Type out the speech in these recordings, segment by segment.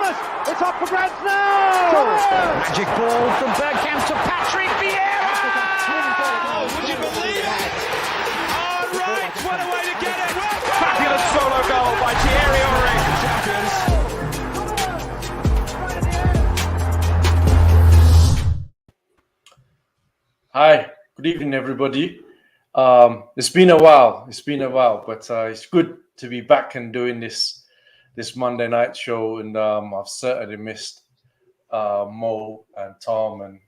Thomas, it's up for grabs now! Magic ball from Bergkamp to Patrick Vieira! Oh, would you believe it? Oh, right, what a way to get it! Fabulous solo goal by Thierry Henry. Hi, good evening, everybody. It's been a while, but it's good to be back and doing this Monday night show. And I've certainly missed Mo and Tom, and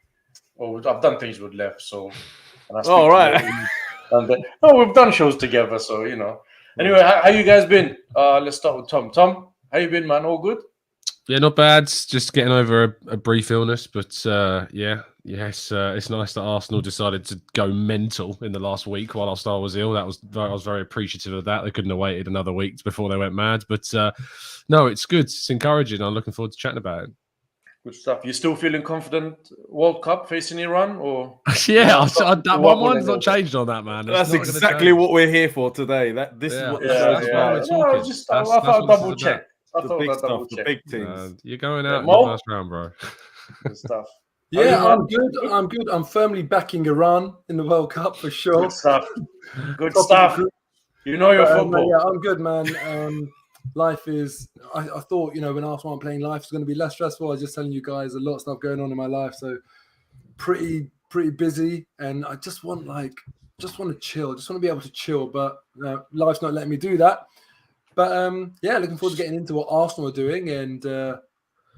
I've done things with Lev. So, and I speak All to right. Lev, we've done shows together, so you know. Anyway, how you guys been? Let's start with Tom. Tom, how you been, man? All good? Yeah, not bad. Just getting over a brief illness, but it's nice that Arsenal decided to go mental in the last week while I was ill. I was very appreciative of that. They couldn't have waited another week before they went mad. But no, it's good. It's encouraging. I'm looking forward to chatting about it. Good stuff. You still feeling confident? World Cup facing Iran, or yeah, that one's not changed on that, man. That's exactly what we're here for today. This is what that's why we're talking. I thought I'd double check. The big stuff, the big things. You're going out in the first round, bro. Good stuff. Yeah, I'm good. I'm firmly backing Iran in the World Cup for sure. Good stuff. Good stuff. You know your football. Yeah, I'm good, man. Life is. I thought, when Arsenal aren't playing, life is going to be less stressful. I was just telling you guys a lot of stuff going on in my life, so pretty busy, and I just want to chill. Just want to be able to chill, but life's not letting me do that. But looking forward to getting into what Arsenal are doing and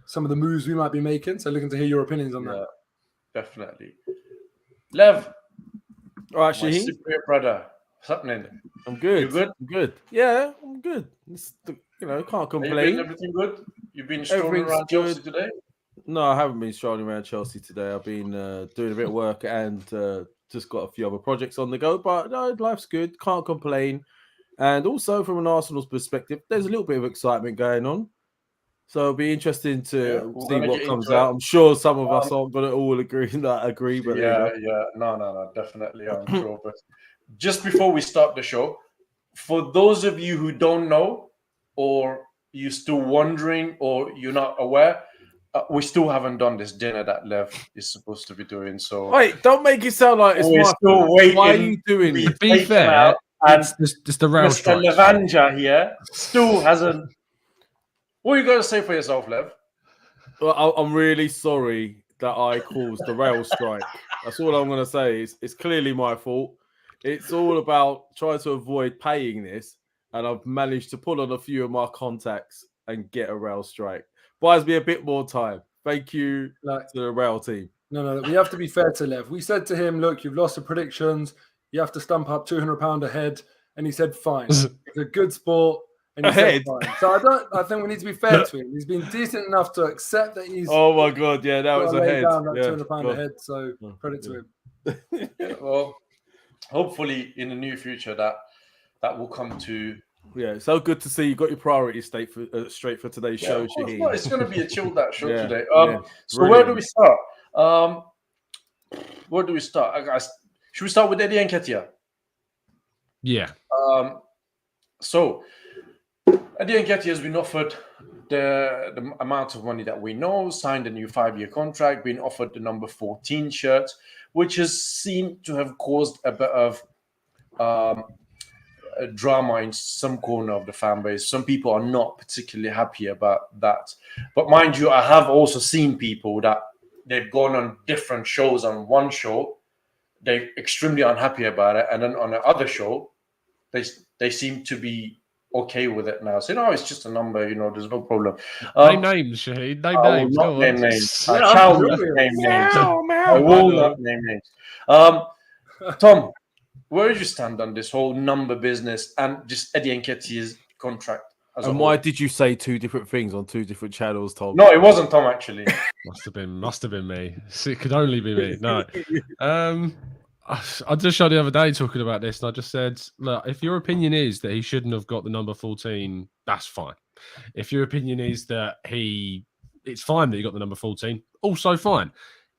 some of the moves we might be making. So looking to hear your opinions on that. Definitely. Lev. All right, my Shaheen. Cypriot brother. What's happening? I'm good. You good? I'm good. Yeah, I'm good. Can't complain. Everything good? You've been strolling around Chelsea today? No, I haven't been strolling around Chelsea today. I've been doing a bit of work and just got a few other projects on the go. But no, life's good. Can't complain. And also from an Arsenal's perspective, there's a little bit of excitement going on. So it'll be interesting to see what comes out. I'm sure some of us aren't going to all agree, but no, definitely, I'm sure. But just before we start the show, for those of you who don't know, or you're still wondering, or you're not aware, we still haven't done this dinner that Lev is supposed to be doing. So wait, don't make it sound like it's we're still waiting. Why are you doing it? To be fair, and just the rail Mr. Levanja here still hasn't. What are you going to say for yourself, Lev? Well, I'm really sorry that I caused the rail strike. That's all I'm going to say. It's clearly my fault. It's all about trying to avoid paying this, and I've managed to pull on a few of my contacts and get a rail strike. Buys me a bit more time. Thank you to the rail team. No, we have to be fair to Lev. We said to him, look, you've lost the predictions. You have to stump up £200 ahead. And he said, fine. It's a good sport. And he said, fine. So I think we need to be fair to him. He's been decent enough to accept that he's. Oh my God. Yeah, that was ahead. Down that £200 ahead. So credit to him. Well, hopefully in the near future that will come to. Yeah, so good to see you got your priorities straight for today's show, Shaheen. It's going to be a chilled out show today. So brilliant. where do we start? Where do we start? Should we start with Eddie Nketiah? Yeah. So Eddie Nketiah has been offered the amount of money that we know, signed a new 5-year contract, been offered the number 14 shirt, which has seemed to have caused a bit of a drama in some corner of the fan base. Some people are not particularly happy about that. But mind you, I have also seen people that they've gone on different shows. On one show, they're extremely unhappy about it. And then on the other show, they seem to be okay with it now. So, no, it's just a number, there's no problem. Name names, Shaheen. Name names. I will not name names. I shall not name names. I will not name names. Tom, where do you stand on this whole number business and just Eddie Nketiah's contract? And why did you say two different things on two different channels, Tom? No, it wasn't Tom, actually. Must have been me. It could only be me. No. I just showed the other day talking about this, and I just said, look, if your opinion is that he shouldn't have got the number 14, that's fine. If your opinion is that it's fine that he got the number 14, also fine.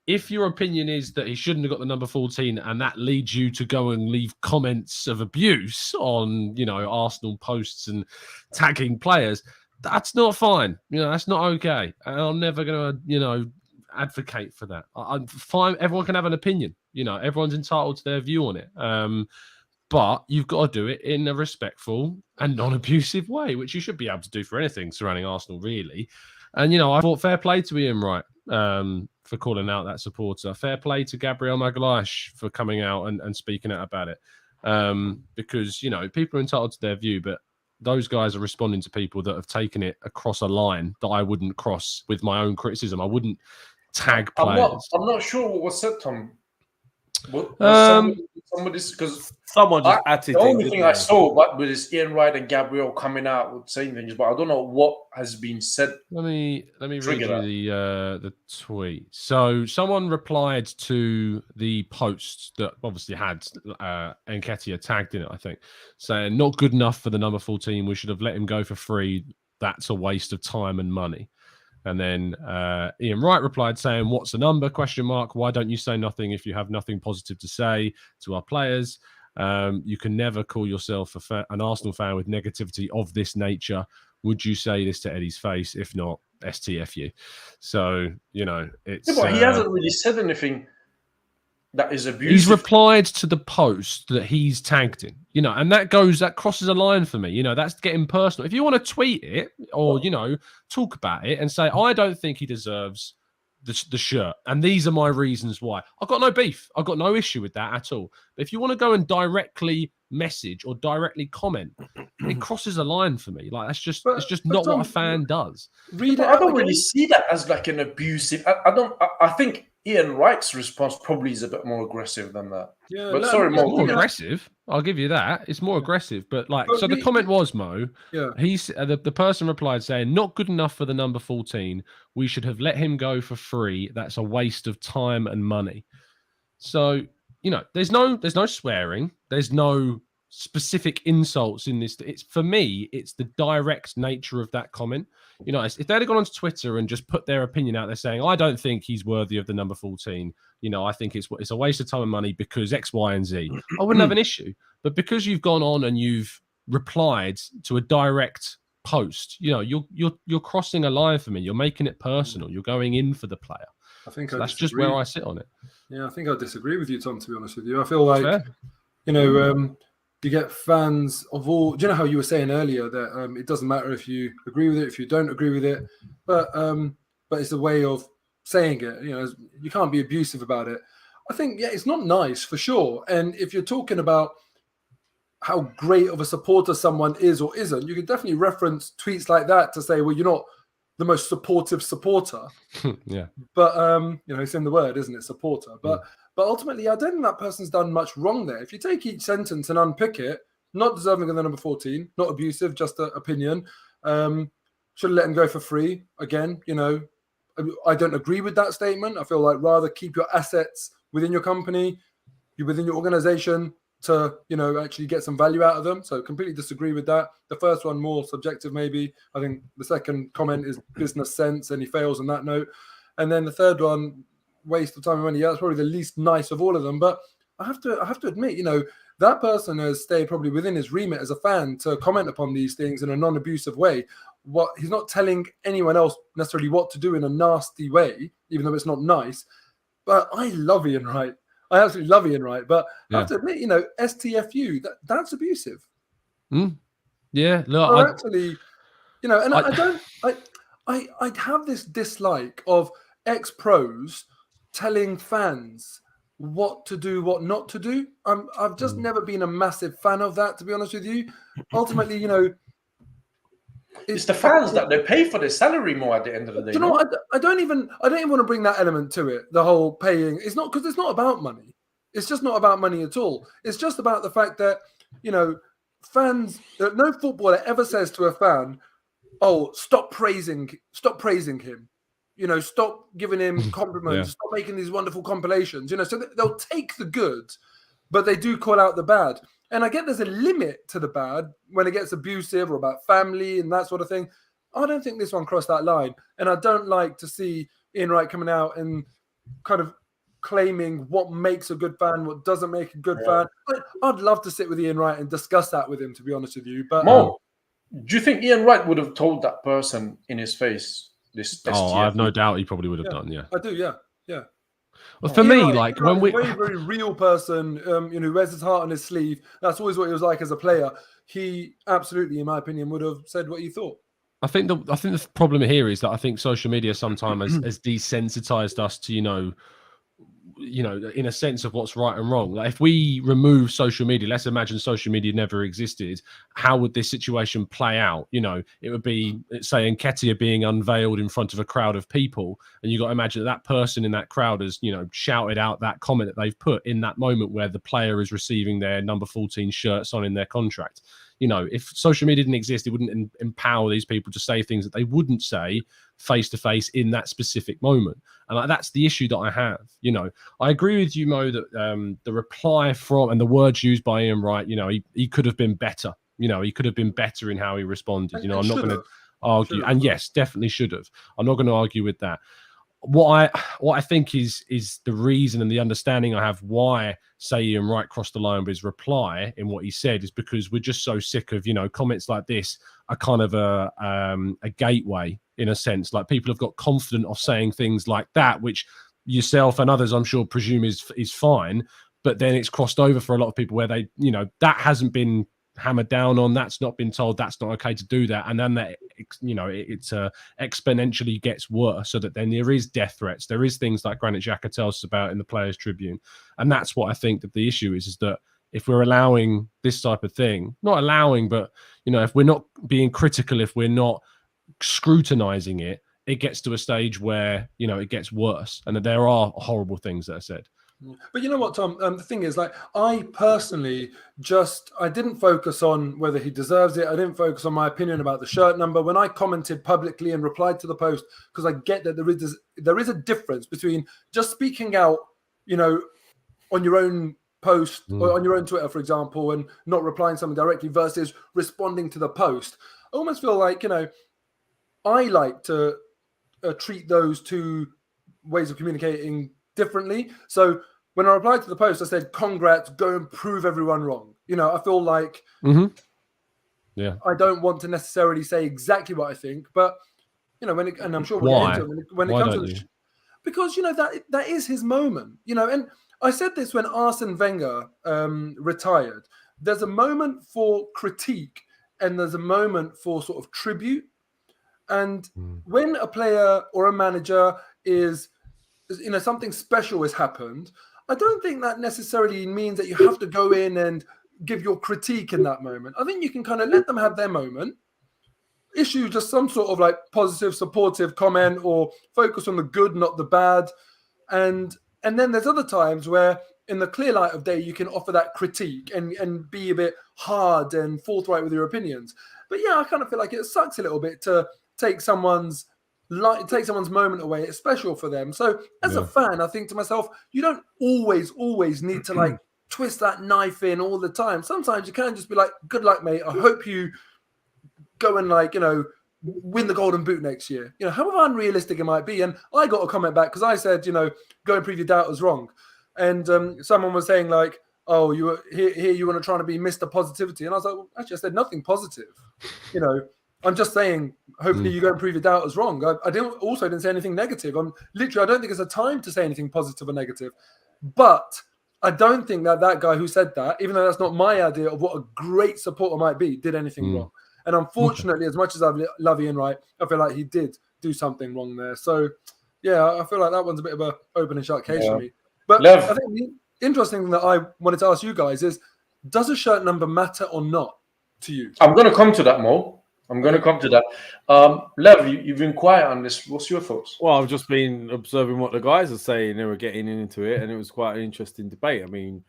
If your opinion is that he shouldn't have got the number 14 and that leads you to go and leave comments of abuse on, Arsenal posts and tagging players, that's not fine. That's not okay. And I'm never going to, advocate for that. I'm fine. Everyone can have an opinion. Everyone's entitled to their view on it. But you've got to do it in a respectful and non-abusive way, which you should be able to do for anything surrounding Arsenal, really. And, I thought fair play to Ian Wright for calling out that supporter. Fair play to Gabriel Magalhaes for coming out and speaking out about it. Because, people are entitled to their view, but those guys are responding to people that have taken it across a line that I wouldn't cross with my own criticism. I wouldn't tag players. I'm not sure what was said, Tom. Somebody's because someone just added. The only thing I saw was Ian Wright and Gabriel coming out with saying things, but I don't know what has been said. Let me read you the tweet. So someone replied to the post that obviously had Nketiah tagged in it, I think, saying not good enough for the number 14. We should have let him go for free. That's a waste of time and money. And then Ian Wright replied saying, "What's the number? ? Why don't you say nothing if you have nothing positive to say to our players? You can never call yourself an Arsenal fan with negativity of this nature. Would you say this to Eddie's face? If not, STFU." So, it's... Yeah, but he hasn't really said anything that is abusive. He's replied to the post that he's tagged in, and that crosses a line for me. That's getting personal. If you want to tweet it or, talk about it and say, I don't think he deserves the shirt, and these are my reasons why. I've got no beef. I've got no issue with that at all. But if you want to go and directly message or directly comment, it crosses a line for me. Like, it's just not Tom, what a fan does. I don't really see that as like an abusive. I think Ian Wright's response probably is a bit more aggressive than that. Yeah, but it's more aggressive. I'll give you that. It's more aggressive, but the comment was, Mo. Yeah, the person replied saying, "Not good enough for the number 14. We should have let him go for free. That's a waste of time and money." So there's no swearing. There's no specific insults in this. It's for me, it's the direct nature of that comment. If they'd have gone onto Twitter and just put their opinion out there saying, "I don't think he's worthy of the number 14. I think it's a waste of time and money because X, Y, and Z," I wouldn't have an issue. But because you've gone on and you've replied to a direct post, you're crossing a line for me. You're making it personal. You're going in for the player. I think that's just where I sit on it. Yeah, I think I disagree with you, Tom. To be honest with you, I feel like you get fans of all. Do you know how you were saying earlier that it doesn't matter if you agree with it, if you don't agree with it, but it's a way of saying it. You can't be abusive about it. I think it's not nice for sure. And if you're talking about how great of a supporter someone is or isn't, you can definitely reference tweets like that to say, well, you're not the most supportive supporter. Yeah. But it's in the word, isn't it? Supporter. But ultimately, I don't think that person's done much wrong there. If you take each sentence and unpick it, not deserving of the number 14, not abusive, just an opinion. Should have let him go for free. Again, I don't agree with that statement. I feel like rather keep your assets within your company, within your organization to, actually get some value out of them. So completely disagree with that. The first one, more subjective, maybe. I think the second comment is business sense and he fails on that note. And then the third one, waste of time and money. Yeah, that's probably the least nice of all of them. But I have to admit, that person has stayed probably within his remit as a fan to comment upon these things in a non-abusive way. He's not telling anyone else necessarily what to do in a nasty way, even though it's not nice. But I love Ian Wright. I absolutely love Ian Wright. But I have to admit, STFU, that's abusive. Yeah, look, actually, and I have this dislike of ex-pros telling fans what to do, what not to do. I've just never been a massive fan of that, to be honest with you. Ultimately, it's the fans that they pay for their salary more at the end of the day. Do you know what? I don't even want to bring that element to it. The whole paying. It's not, because it's not about money. It's just not about money at all. It's just about the fact that fans. No footballer ever says to a fan, "Oh, stop praising him." Stop giving him compliments. Stop making these wonderful compilations. So they'll take the good, but they do call out the bad. And I get there's a limit to the bad when it gets abusive or about family and that sort of thing. I don't think this one crossed that line. And I don't like to see Ian Wright coming out and kind of claiming what makes a good fan, what doesn't make a good fan. I'd love to sit with Ian Wright and discuss that with him, to be honest with you. But Mo, Do you think Ian Wright would have told that person in his face this Oh, I STF? have no doubt he probably would have Yeah. done. Yeah. I do, yeah. Well, for Ian me, Wright- like Ian Wright when is we, a very, very real person, who wears his heart on his sleeve. That's always what he was like as a player. He absolutely, in my opinion, would have said what he thought. I think the problem here is that I think social media sometimes has desensitized us to in a sense of what's right and wrong. Like if we remove social media, let's imagine social media never existed, how would this situation play out? It would be, say, Nketiah being unveiled in front of a crowd of people, and you got to imagine that person in that crowd has shouted out that comment that they've put in that moment where the player is receiving their number 14 shirt signing their contract. If social media didn't exist, it wouldn't empower these people to say things that they wouldn't say face to face in that specific moment. And that's the issue that I have. I agree with you, Mo, that the reply from and the words used by Ian Wright, he could have been better. He could have been better in how he responded. I'm not going to argue, and yes, definitely should have. I'm not going to argue with that. What I think is the reason and the understanding I have why, say, Ian Wright crossed the line with his reply in what he said is because we're just so sick of comments like this are kind of a gateway in a sense. Like people have got confident of saying things like that, which yourself and others I'm sure presume is fine, but then it's crossed over for a lot of people where they that hasn't been hammered down on, that's not been told that's not okay to do that, and then that it's exponentially gets worse, so that then there is death threats, there is things like Granit Xhaka tells us about in the Players Tribune. And that's what I think that the issue is that if we're allowing this type of thing, not allowing, but if we're not being critical, if we're not scrutinizing it, it gets to a stage where it gets worse, and that there are horrible things that are said. But you know what, Tom? The thing is, like, I personally I didn't focus on whether he deserves it. I didn't focus on my opinion about the shirt number when I commented publicly and replied to the post, because I get that there is a difference between just speaking out, on your own post or on your own Twitter, for example, and not replying something directly versus responding to the post. I almost feel like, I like to treat those two ways of communicating differently. So when I replied to the post, I said, congrats, go and prove everyone wrong. I feel like I don't want to necessarily say exactly what I think, but and I'm sure we'll get into it when it comes to because that is his moment, and I said this when Arsene Wenger retired. There's a moment for critique and there's a moment for sort of tribute. And when a player or a manager is something special has happened, I don't think that necessarily means that you have to go in and give your critique in that moment. I think you can kind of let them have their moment, issue just some sort of like positive, supportive comment, or focus on the good, not the bad. And then there's other times where in the clear light of day, you can offer that critique and be a bit hard and forthright with your opinions. But yeah, I kind of feel like it sucks a little bit to take someone's moment away. It's special for them. So as a fan, I think to myself, you don't always need to like twist that knife in all the time. Sometimes you can just be like, good luck, mate. I hope you go and win the Golden Boot next year. However unrealistic it might be. And I got a comment back because I said, go and prove your doubters wrong. And someone was saying like, oh, you were here you want to try to be Mr. Positivity. And I was like, well, actually, I said nothing positive. I'm just saying, hopefully you go and prove your doubters wrong. I didn't say anything negative. I don't think it's a time to say anything positive or negative. But I don't think that guy who said that, even though that's not my idea of what a great supporter might be, did anything wrong. And unfortunately, as much as I love Ian Wright, I feel like he did do something wrong there. So, yeah, I feel like that one's a bit of an open and shut case for me. But I think the interesting thing that I wanted to ask you guys is, does a shirt number matter or not to you? I'm going to come to that, Mo. I'm going to come to that. Lev, you've been quiet on this. What's your thoughts? Well, I've just been observing what the guys are saying. They were getting into it, and it was quite an interesting debate. I mean,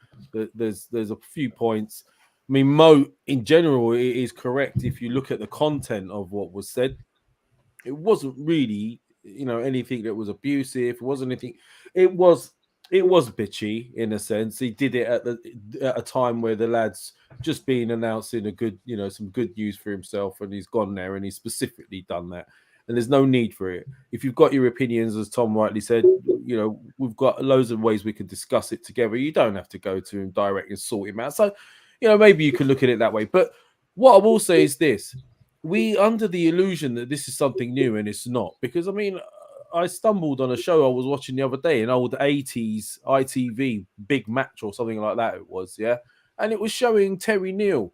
there's a few points. I mean, Mo, in general, it is correct. If you look at the content of what was said, it wasn't really, anything that was abusive. It wasn't anything. It was bitchy in a sense. He did it at a time where the lad's just been announcing a good, some good news for himself, and he's gone there and he's specifically done that. And there's no need for it. If you've got your opinions, as Tom rightly said, we've got loads of ways we can discuss it together. You don't have to go to him direct and sort him out. So, maybe you can look at it that way. But what I will say is this: we under the illusion that this is something new, and it's not. Because I mean, I stumbled on a show I was watching the other day, an old 80s ITV Big Match or something like that it was, yeah? And it was showing Terry Neal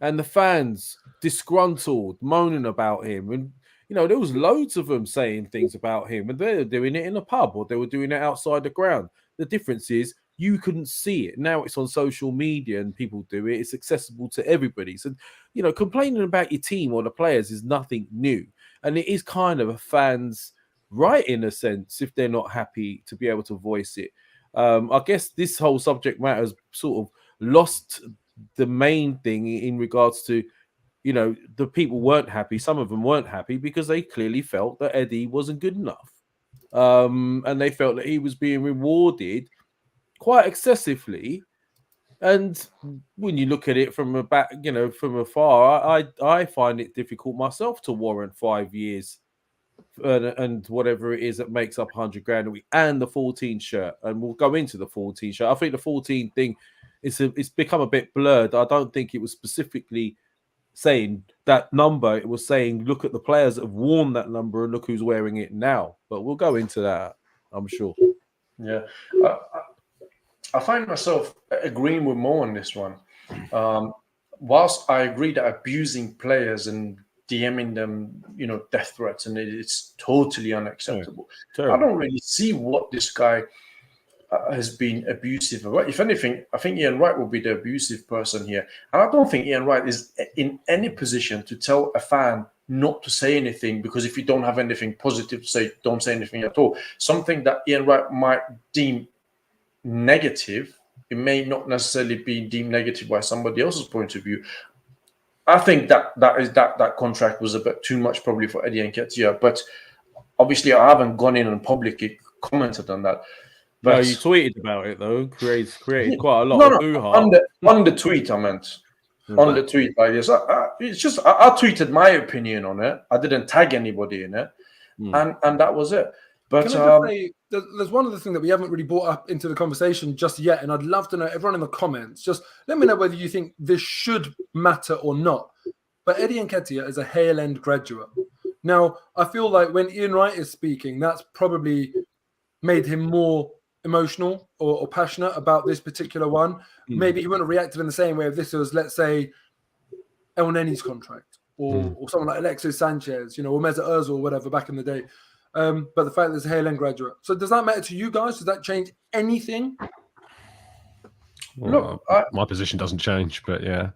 and the fans disgruntled, moaning about him. And, you know, there was loads of them saying things about him, and they were doing it in a pub or they were doing it outside the ground. The difference is you couldn't see it. Now it's on social media and people do it. It's accessible to everybody. So, you know, complaining about your team or the players is nothing new. And it is kind of a fan's right, in a sense, if they're not happy, to be able to voice it. I guess this whole subject matter has sort of lost the main thing in regards to, you know, the people weren't happy. Some of them weren't happy because they clearly felt that Eddie wasn't good enough. And they felt that he was being rewarded quite excessively. And when you look at it from a back, you know, from afar, I find it difficult myself to warrant 5 years and whatever it is that makes up 100 grand a week and the 14 shirt. And we'll go into the 14 shirt. I think the 14 thing it's become a bit blurred. I don't think it was specifically saying that number. It was saying, look at the players that have worn that number and look who's wearing it now. But we'll go into that, I'm sure. Yeah. I find myself agreeing with Mo on this one. Whilst I agree that abusing players and DMing them, you know, death threats, and it's totally unacceptable. I don't really see what this guy has been abusive about. If anything, I think Ian Wright will be the abusive person here. And I don't think Ian Wright is in any position to tell a fan not to say anything, because if you don't have anything positive to say, don't say anything at all. Something that Ian Wright might deem negative, it may not necessarily be deemed negative by somebody else's point of view. I think that contract was a bit too much probably for Eddie Nketiah, but obviously I haven't gone in and publicly commented on that. But no, you tweeted about it though. Created quite a lot of hoo-ha. On the tweet, I meant. On the tweet like this. It's just I tweeted my opinion on it. I didn't tag anybody in it. And that was it. But can I just say, there's one other thing that we haven't really brought up into the conversation just yet, and I'd love to know, everyone in the comments, just let me know whether you think this should matter or not. But Eddie Nketiah is a Hale End graduate. Now, I feel like when Ian Wright is speaking, that's probably made him more emotional or passionate about this particular one. Maybe he wouldn't have reacted in the same way if this was, let's say, El Neni's contract or someone like Alexis Sanchez, you know, or Mesut Ozil or whatever back in the day. But the fact that there's a Hale End graduate. So does that matter to you guys? Does that change anything? Well, my position doesn't change, but yeah.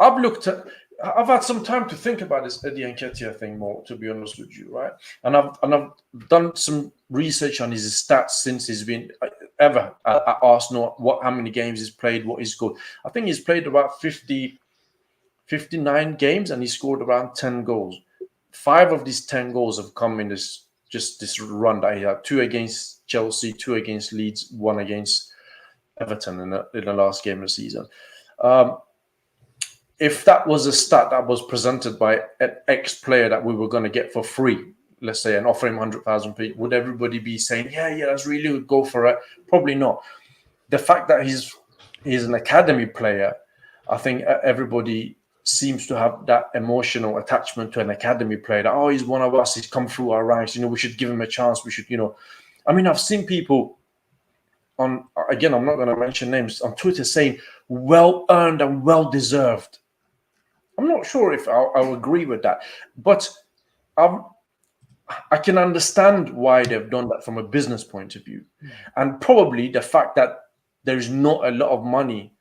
I've had some time to think about this Eddie Nketiah thing more, to be honest with you, right? And I've done some research on his stats since he's been ever at Arsenal, how many games he's played, what he's scored. I think he's played about 59 games and he scored around 10 goals. 5 of these 10 goals have come in this run that he had. 2 against Chelsea, 2 against Leeds, 1 against Everton in the last game of the season. If that was a stat that was presented by an ex-player that we were going to get for free, let's say, and offer him 100,000, would everybody be saying, yeah, that's really good, go for it? Probably not. The fact that he's an academy player, I think everybody seems to have that emotional attachment to an academy player. That, oh, he's one of us, he's come through our ranks, you know, we should give him a chance. We should, you know. I mean, I've seen people I'm not going to mention names, on Twitter saying, well-earned and well-deserved. I'm not sure if I'll agree with that, but I can understand why they've done that from a business point of view. And probably the fact that there is not a lot of money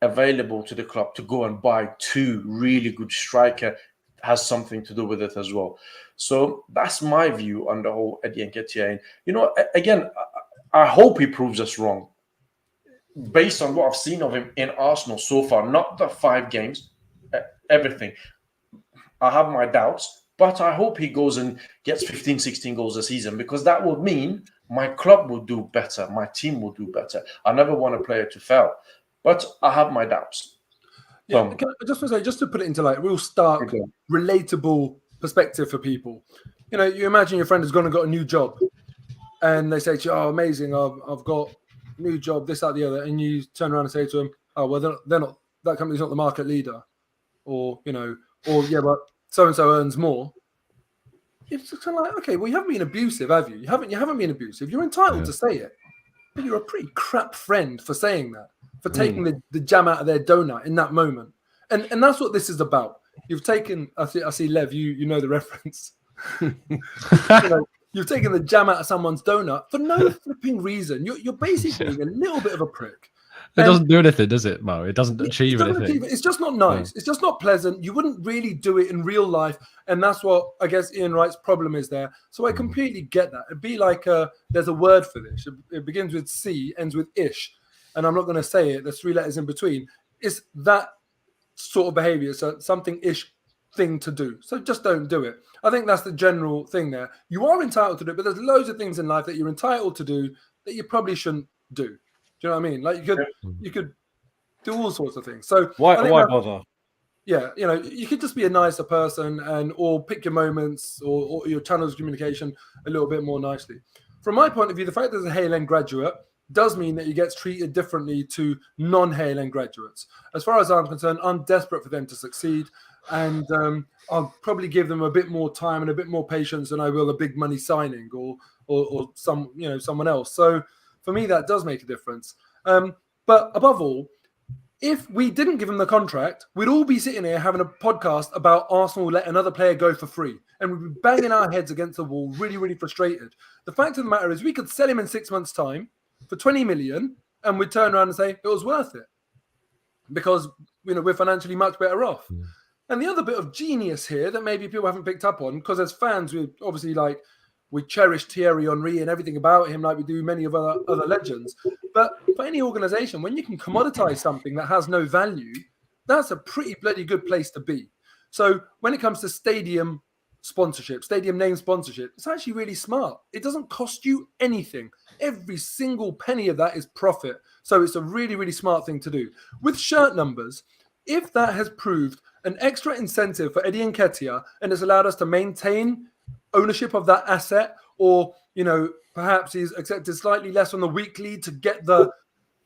available to the club to go and buy 2 really good striker has something to do with it as well. So that's my view on the whole Eddie Nketiah. And, you know, again, I hope he proves us wrong. Based on what I've seen of him in Arsenal so far, not the 5 games, everything. I have my doubts, but I hope he goes and gets 15, 16 goals a season, because that would mean my club will do better, my team will do better. I never want a player to fail, but I have my doubts. Yeah, I just want to say, just to put it into like real stark, relatable perspective for people. You know, you imagine your friend has gone and got a new job, and they say to you, "Oh, amazing! I've got a new job, this, that, the other," and you turn around and say to them, "Oh, well, they're not. That company's not the market leader," or you know, or yeah, but so and so earns more. It's just kind of like, okay, well, you haven't been abusive, have you? You haven't been abusive. You're entitled to say it, but you're a pretty crap friend for saying that, for taking the jam out of their donut in that moment. And that's what this is about. You've taken, I see Lev, you know the reference. You've taken the jam out of someone's donut for no flipping reason. You're basically being a little bit of a prick. It doesn't do anything, does it, Mo? It doesn't achieve anything. It's just not nice. It's just not pleasant. You wouldn't really do it in real life. And that's what I guess Ian Wright's problem is there. So I completely get that. It'd be like there's a word for this. It begins with C, ends with ish. And I'm not going to say it. There's 3 letters in between. It's that sort of behavior. So something ish thing to do. So just don't do it. I think that's the general thing there. You are entitled to do it, but there's loads of things in life that you're entitled to do that you probably shouldn't do. Do you know what I mean? Like you could do all sorts of things. So why bother? Yeah, you could just be a nicer person or pick your moments or your channels of communication a little bit more nicely. From my point of view, the fact that there's a Hale End graduate does mean that he gets treated differently to non-Hale End graduates. As far as I'm concerned, I'm desperate for them to succeed. And I'll probably give them a bit more time and a bit more patience than I will a big money signing or someone else. So for me, that does make a difference. But above all, if we didn't give him the contract, we'd all be sitting here having a podcast about Arsenal let another player go for free. And we'd be banging our heads against the wall, really, really frustrated. The fact of the matter is we could sell him in 6 months' time for 20 million and we'd turn around and say it was worth it because we're financially much better off. And the other bit of genius here that maybe people haven't picked up on, because as fans, we obviously we cherish Thierry Henry and everything about him like we do many of other legends. But for any organization, when you can commoditize something that has no value, that's a pretty bloody good place to be. So when it comes to stadium sponsorship, stadium name sponsorship, it's actually really smart. It doesn't cost you anything. Every single penny of that is profit. So it's a really, really smart thing to do. With shirt numbers, if that has proved an extra incentive for Eddie Nketiah and it's allowed us to maintain ownership of that asset, or perhaps he's accepted slightly less on the weekly to get the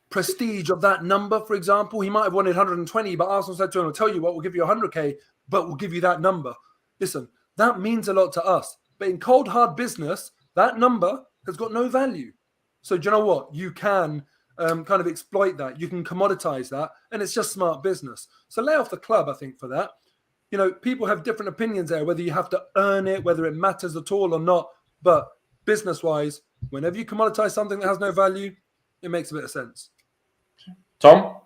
prestige of that number. For example, he might have wanted 120, but Arsenal said to him, "I'll tell you what, we'll give you 100k, but we'll give you that number." Listen, that means a lot to us, but in cold hard business, that number has got no value. So do you know what? You can kind of exploit that. You can commoditize that, and it's just smart business. So lay off the club, I think, for that. People have different opinions there, whether you have to earn it, whether it matters at all or not. But business-wise, whenever you commoditize something that has no value, it makes a bit of sense. Tom?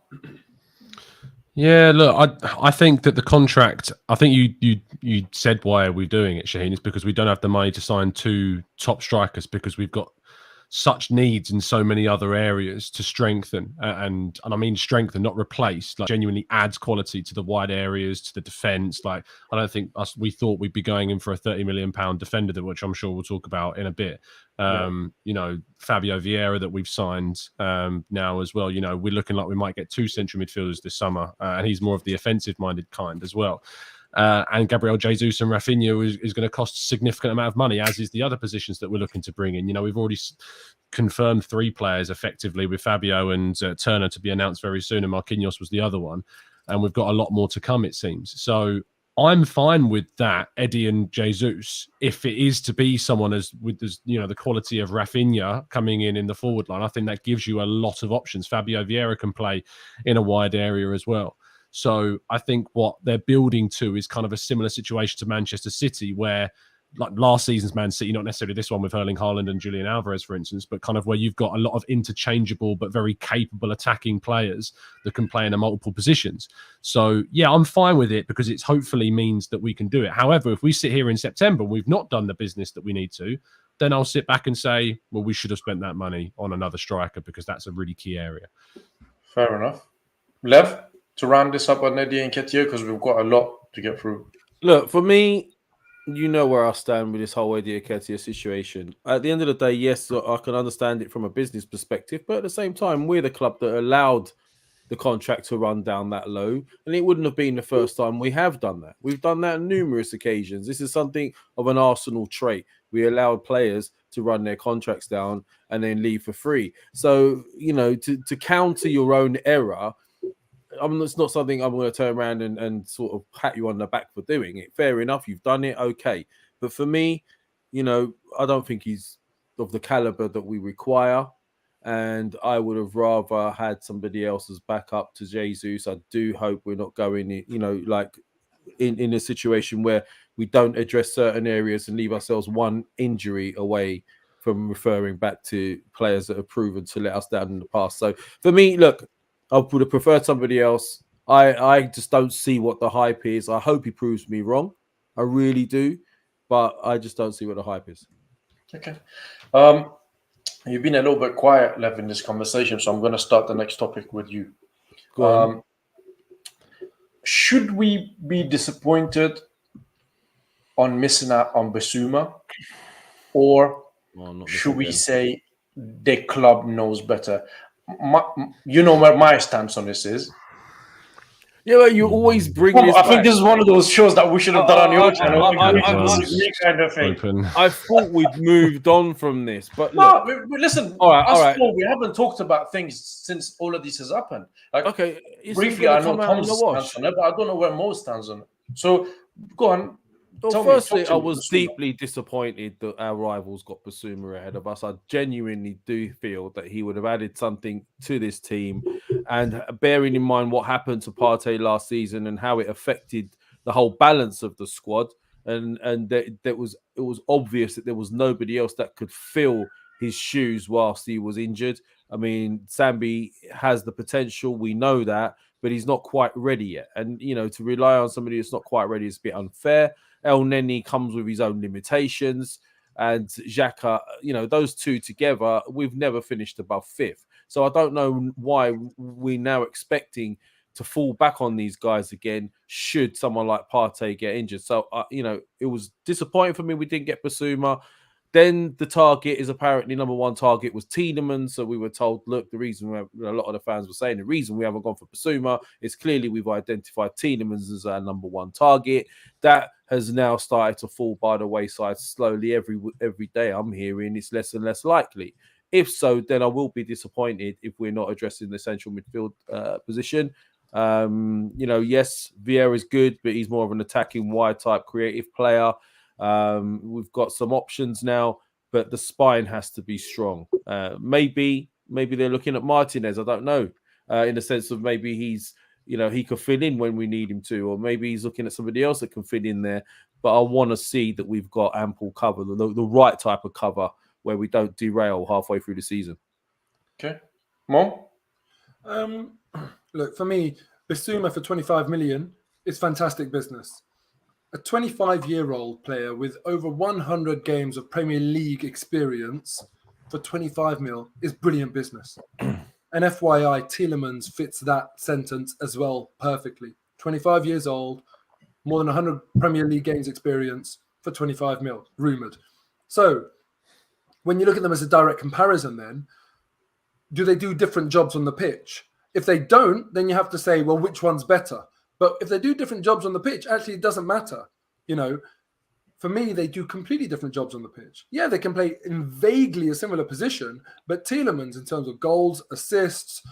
Yeah, look, I think that the contract, I think you said why we're doing it, Shaheen, is because we don't have the money to sign 2 top strikers because we've got such needs in so many other areas to strengthen and I mean strengthen, not replace, like genuinely adds quality to the wide areas, to the defense. Like I don't think we thought we'd be going in for a £30 million defender, which I'm sure we'll talk about in a bit. Fabio Vieira that we've signed now as well. We're looking like we might get 2 central midfielders this summer, and he's more of the offensive minded kind as well. And Gabriel Jesus and Rafinha is going to cost a significant amount of money, as is the other positions that we're looking to bring in. We've already confirmed 3 players effectively, with Fabio and Turner to be announced very soon, and Marquinhos was the other one. And we've got a lot more to come, it seems. So I'm fine with that, Eddie and Jesus, if it is to be someone with the quality of Rafinha coming in the forward line. I think that gives you a lot of options. Fabio Vieira can play in a wide area as well. So I think what they're building to is kind of a similar situation to Manchester City, where like last season's Man City, not necessarily this one with Erling Haaland and Julian Alvarez, for instance, but kind of where you've got a lot of interchangeable but very capable attacking players that can play in multiple positions. So yeah, I'm fine with it because it hopefully means that we can do it. However, if we sit here in September and we've not done the business that we need to, then I'll sit back and say, well, we should have spent that money on another striker because that's a really key area. Fair enough. Lev, to round this up on Eddie Nketiah, because we've got a lot to get through. Look, for me, where I stand with this whole Eddie Nketiah situation. At the end of the day, yes, I can understand it from a business perspective, but at the same time, we're the club that allowed the contract to run down that low, and it wouldn't have been the first time we have done that. We've done that on numerous occasions. This is something of an Arsenal trait. We allowed players to run their contracts down and then leave for free. So, to counter your own error, it's not something I'm going to turn around and sort of pat you on the back for doing it. Fair enough, you've done it, okay. But for me, I don't think he's of the caliber that we require. And I would have rather had somebody else as backup to Jesus. I do hope we're not going in, like in a situation where we don't address certain areas and leave ourselves one injury away from referring back to players that have proven to let us down in the past. So for me, look, I would have preferred somebody else. I just don't see what the hype is. I hope he proves me wrong. I really do. But I just don't see what the hype is. Okay. You've been a little bit quiet, Lev, in this conversation, so I'm going to start the next topic with you. Go on. Should we be disappointed on missing out on Bissouma, or should we say the club knows better? You know where my stance on this is. Yeah, you always bring this I back. think this is one of those shows that we should have done on your channel. Kind of thing. I thought we'd moved on from this, but no, listen. All right. We haven't talked about things since all of this has happened. Like, okay, briefly, I know Tom's stance on it, but I don't know where Mo stands on it. So, go on. Well, firstly, I was deeply disappointed that our rivals got Bissouma ahead of us. I genuinely do feel that he would have added something to this team. And bearing in mind what happened to Partey last season and how it affected the whole balance of the squad, and that it was obvious that there was nobody else that could fill his shoes whilst he was injured. I mean, Sambi has the potential, we know that, but he's not quite ready yet. And, to rely on somebody that's not quite ready is a bit unfair. El Neni comes with his own limitations, and Xhaka, those two together, we've never finished above fifth. So I don't know why we're now expecting to fall back on these guys again should someone like Partey get injured. So, it was disappointing for me we didn't get Bissouma. Then the target is apparently number one target was Tielemans. So we were told, look, the reason a lot of the fans were saying the reason we haven't gone for Bissouma is clearly we've identified Tielemans as our number one target. That has now started to fall by the wayside slowly. Every day I'm hearing it's less and less likely. If so, then I will be disappointed if we're not addressing the central midfield position. Yes, Vieira is good, but he's more of an attacking wide type creative player. We've got some options now, but the spine has to be strong. Maybe they're looking at Martinez. I don't know, in the sense of maybe he's, he could fit in when we need him to, or maybe he's looking at somebody else that can fit in there. But I want to see that we've got ample cover, the right type of cover where we don't derail halfway through the season. Okay. Mo? Look, for me, Bissouma for 25 million is fantastic business. A 25-year-old player with over 100 games of Premier League experience for 25 mil is brilliant business. And FYI, Tielemans fits that sentence as well perfectly. 25 years old, more than 100 Premier League games experience for 25 mil, rumoured. So when you look at them as a direct comparison then, do they do different jobs on the pitch? If they don't, then you have to say, well, which one's better? But if they do different jobs on the pitch, actually, it doesn't matter. For me, they do completely different jobs on the pitch. Yeah, they can play in vaguely a similar position, but Tielemans, in terms of goals, assists,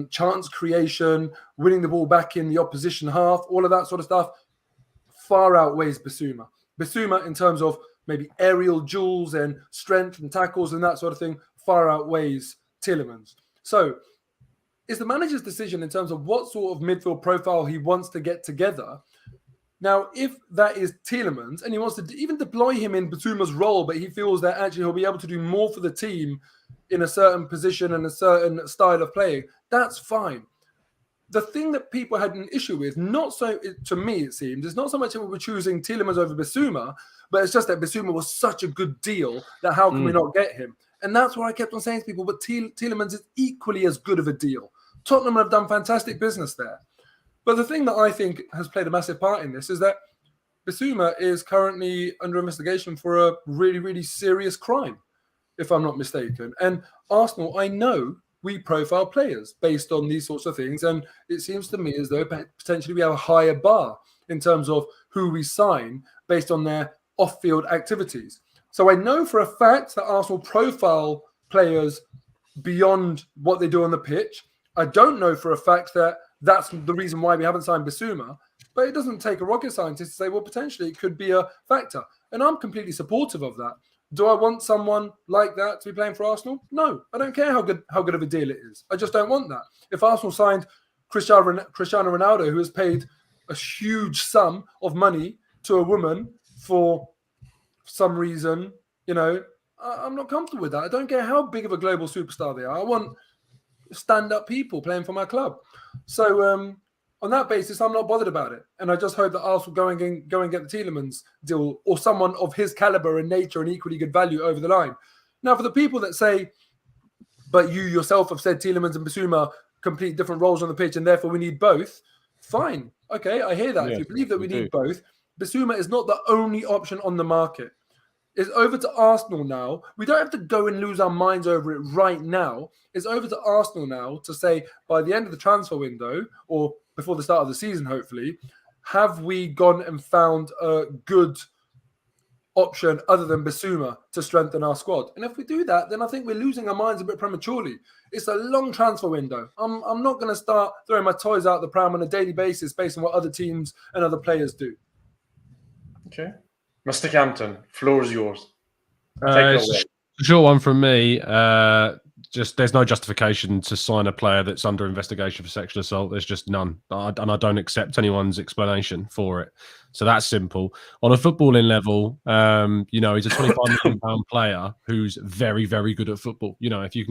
chance creation, winning the ball back in the opposition half, all of that sort of stuff, far outweighs Bissouma. Bissouma, in terms of maybe aerial duels and strength and tackles and that sort of thing, far outweighs Tielemans. So, it's the manager's decision in terms of what sort of midfield profile he wants to get together. Now, if that is Tielemans and he wants to even deploy him in Bissouma's role, but he feels that actually he'll be able to do more for the team in a certain position and a certain style of playing, that's fine. The thing that people had an issue with, not so, to me it seems, is not so much that we were choosing Tielemans over Bissouma, but it's just that Bissouma was such a good deal that how can we not get him? And that's what I kept on saying to people, but Tielemans is equally as good of a deal. Tottenham have done fantastic business there. But the thing that I think has played a massive part in this is that Bissouma is currently under investigation for a really, really serious crime, if I'm not mistaken. And Arsenal, I know we profile players based on these sorts of things. And it seems to me as though potentially we have a higher bar in terms of who we sign based on their off-field activities. So I know for a fact that Arsenal profile players beyond what they do on the pitch. I don't know for a fact that that's the reason why we haven't signed Bissouma. But it doesn't take a rocket scientist to say, well, potentially it could be a factor. And I'm completely supportive of that. Do I want someone like that to be playing for Arsenal? No, I don't care how good of a deal it is. I just don't want that. If Arsenal signed Cristiano Ronaldo, who has paid a huge sum of money to a woman for some reason, I'm not comfortable with that. I don't care how big of a global superstar they are. I want stand-up people playing for my club. So on that basis, I'm not bothered about it. And I just hope that Arsenal go and get the Tielemans deal or someone of his caliber and nature and equally good value over the line. Now, for the people that say, but you yourself have said Tielemans and Bissouma complete different roles on the pitch and therefore we need both, fine. Okay, I hear that. Yeah, if you believe that we need both, Bissouma is not the only option on the market. It's over to Arsenal now. We don't have to go and lose our minds over it right now. It's over to Arsenal now to say by the end of the transfer window or before the start of the season, hopefully, have we gone and found a good option other than Bissouma to strengthen our squad? And if we do that, then I think we're losing our minds a bit prematurely. It's a long transfer window. I'm not going to start throwing my toys out the pram on a daily basis based on what other teams and other players do. Okay. Mr. Campton, floor is yours. Take it away. Short one from me. Just there's no justification to sign a player that's under investigation for sexual assault. There's just none, and I don't accept anyone's explanation for it. So that's simple. On a footballing level, he's a £25 million player who's very, very good at football. If you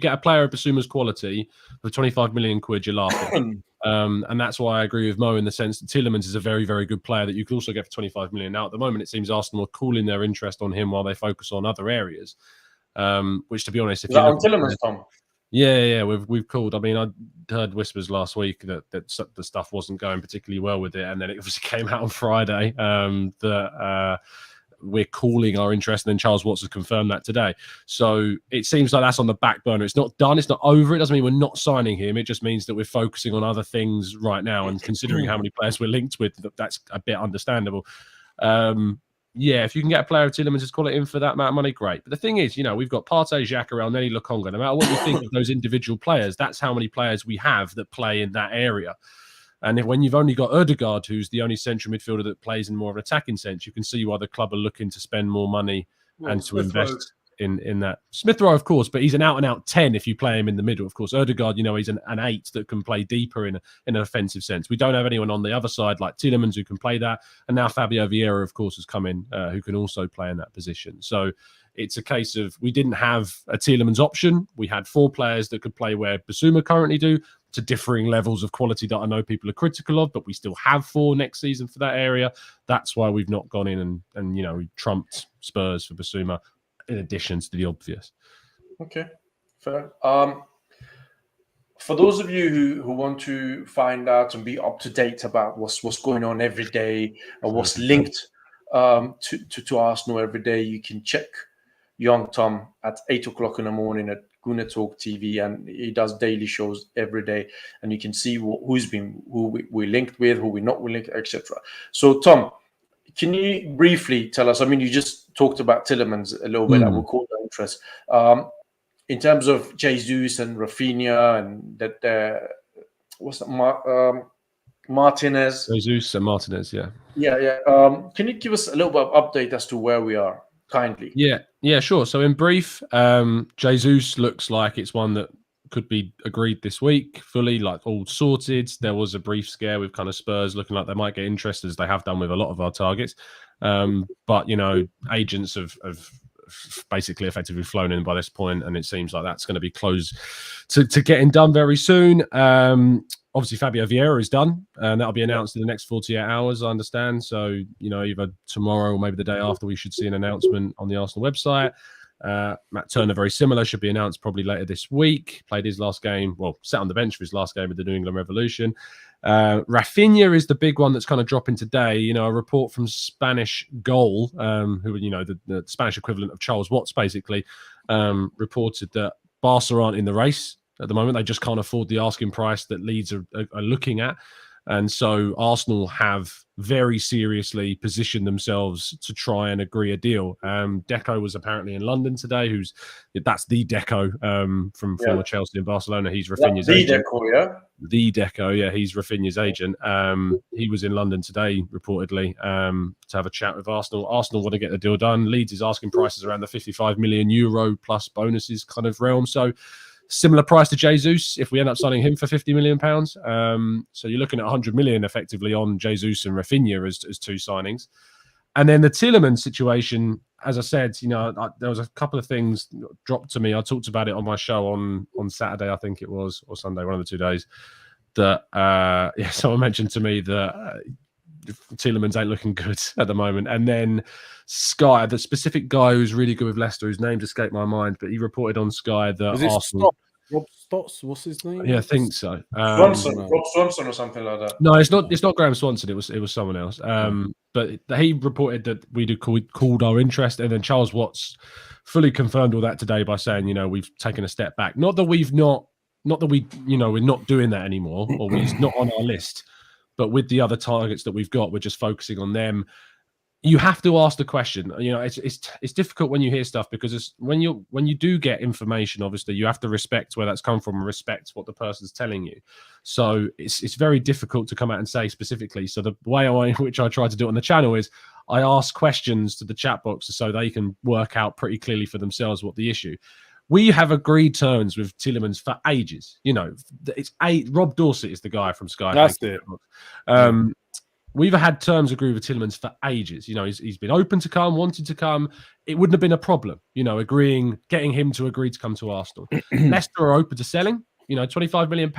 get a player of Bissouma's quality for 25 million quid, you're laughing. And that's why I agree with Mo in the sense that Tielemans is a very, very good player that you could also get for 25 million. Now, at the moment, it seems Arsenal are cooling their interest on him while they focus on other areas. Which, to be honest, if you on Tielemans, Tom? Yeah, we've called. I mean, I heard whispers last week that the stuff wasn't going particularly well with it, and then it obviously came out on Friday that we're calling our interest, and then Charles Watts has confirmed that today. So it seems like that's on the back burner. It's not done. It's not over. It doesn't mean we're not signing him. It just means that we're focusing on other things right now, and considering how many players we're linked with, that's a bit understandable. Yeah, if you can get a player of Tielemans' quality in for that amount of money, great. But the thing is, we've got Partey, Xhaka, Elneny, Lokonga. No matter what you think of those individual players, that's how many players we have that play in that area. And when you've only got Ødegaard, who's the only central midfielder that plays in more of an attacking sense, you can see why the club are looking to spend more money and to invest in that. Smith Rowe, of course, but he's an out-and-out 10 if you play him in the middle. Of course, Ødegaard, he's an 8 that can play deeper in an offensive sense. We don't have anyone on the other side like Tielemans who can play that. And now Fabio Vieira, of course, has come in who can also play in that position. So it's a case of we didn't have a Tielemans option. We had 4 players that could play where Bissouma currently do, to differing levels of quality that I know people are critical of, but we still have 4 next season for that area. That's why we've not gone in and we trumped Spurs for Bissouma, in addition to the obvious. Okay, fair. For those of you who want to find out and be up to date about what's going on every day and what's linked to Arsenal every day, you can check Young Tom at 8 o'clock in the morning at Guna Talk TV, and he does daily shows every day, and you can see who we're linked with, who we're not linked, etc. So, Tom, can you briefly tell us? I mean, you just talked about Tielemans a little bit. I will call that interest. In terms of Jesus and Rafinha and that, what's that? Martinez. Jesus and Martinez, yeah. Yeah. Can you give us a little bit of update as to where we are, kindly? Yeah, sure. So in brief, Jesus looks like it's one that could be agreed this week, fully, like all sorted. There was a brief scare with kind of Spurs looking like they might get interested, as they have done with a lot of our targets. But, agents have basically effectively flown in by this point, and it seems like that's going to be close to getting done very soon. Obviously, Fabio Vieira is done, and that'll be announced in the next 48 hours, I understand. So, either tomorrow or maybe the day after, we should see an announcement on the Arsenal website. Matt Turner, very similar, should be announced probably later this week. Played his last game, sat on the bench for his last game with the New England Revolution. Rafinha is the big one that's kind of dropping today. A report from Spanish Goal, who, the Spanish equivalent of Charles Watts, basically, reported that Barca aren't in the race at the moment. They just can't afford the asking price that Leeds are looking at. And so Arsenal have very seriously positioned themselves to try and agree a deal. Deco was apparently in London today. That's the Deco from former Chelsea and Barcelona. He's Rafinha's agent. The Deco, yeah, he's Rafinha's agent. He was in London today, reportedly, to have a chat with Arsenal. Arsenal want to get the deal done. Leeds is asking prices around the €55 million plus bonuses kind of realm. So similar price to Jesus if we end up signing him for £50 million. So you're looking at 100 million effectively on Jesus and Rafinha as two signings. And then the Tielemans situation, as I said, there was a couple of things dropped to me. I talked about it on my show on Saturday, I think it was, or Sunday, one of the 2 days, that someone mentioned to me that Tielemans ain't looking good at the moment. And then Sky, the specific guy who's really good with Leicester, whose name's escaped my mind, but he reported on Sky that Arsenal... Rob Stotts, what's his name? Yeah, I think so. Rob Swanson or something like that. No, it's not Graham Swanson. It was someone else. But he reported that we'd called our interest, and then Charles Watts fully confirmed all that today by saying, we've taken a step back. Not that we're not doing that anymore, or he's not on our list. But with the other targets that we've got, we're just focusing on them. You have to ask the question. It's difficult when you hear stuff, because when you do get information, obviously you have to respect where that's come from and respect what the person's telling you. So it's very difficult to come out and say specifically. So the way in which I try to do it on the channel is I ask questions to the chat box so they can work out pretty clearly for themselves what the issue. We have agreed terms with Tielemans for ages. Rob Dorsett is the guy from Sky. That's it. We've had terms agreed with Tielemans for ages. He's been open to come, wanted to come. It wouldn't have been a problem, getting him to agree to come to Arsenal. Leicester are open to selling, £25 million.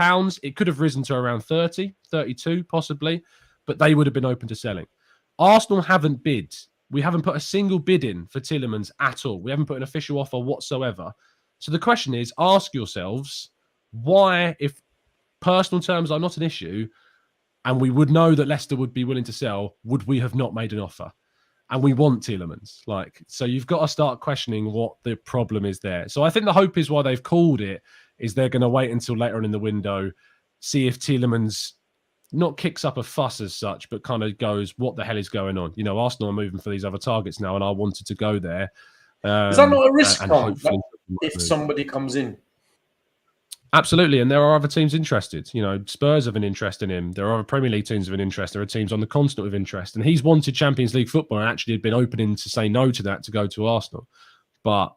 It could have risen to around 30, 32 possibly, but they would have been open to selling. Arsenal haven't bid. We haven't put a single bid in for Tielemans at all. We haven't put an official offer whatsoever. So the question is, ask yourselves, why, if personal terms are not an issue, and we would know that Leicester would be willing to sell, would we have not made an offer? And we want Tielemans. So you've got to start questioning what the problem is there. So I think the hope is, why they've called it, is they're going to wait until later on in the window, see if Tielemans not kicks up a fuss as such, but kind of goes, what the hell is going on? Arsenal are moving for these other targets now, and I wanted to go there. Is that not a risk, if somebody comes in? Absolutely, and there are other teams interested. Spurs have an interest in him. There are other Premier League teams with an interest. There are teams on the continent with interest, and he's wanted Champions League football and actually had been opening to say no to that to go to Arsenal. But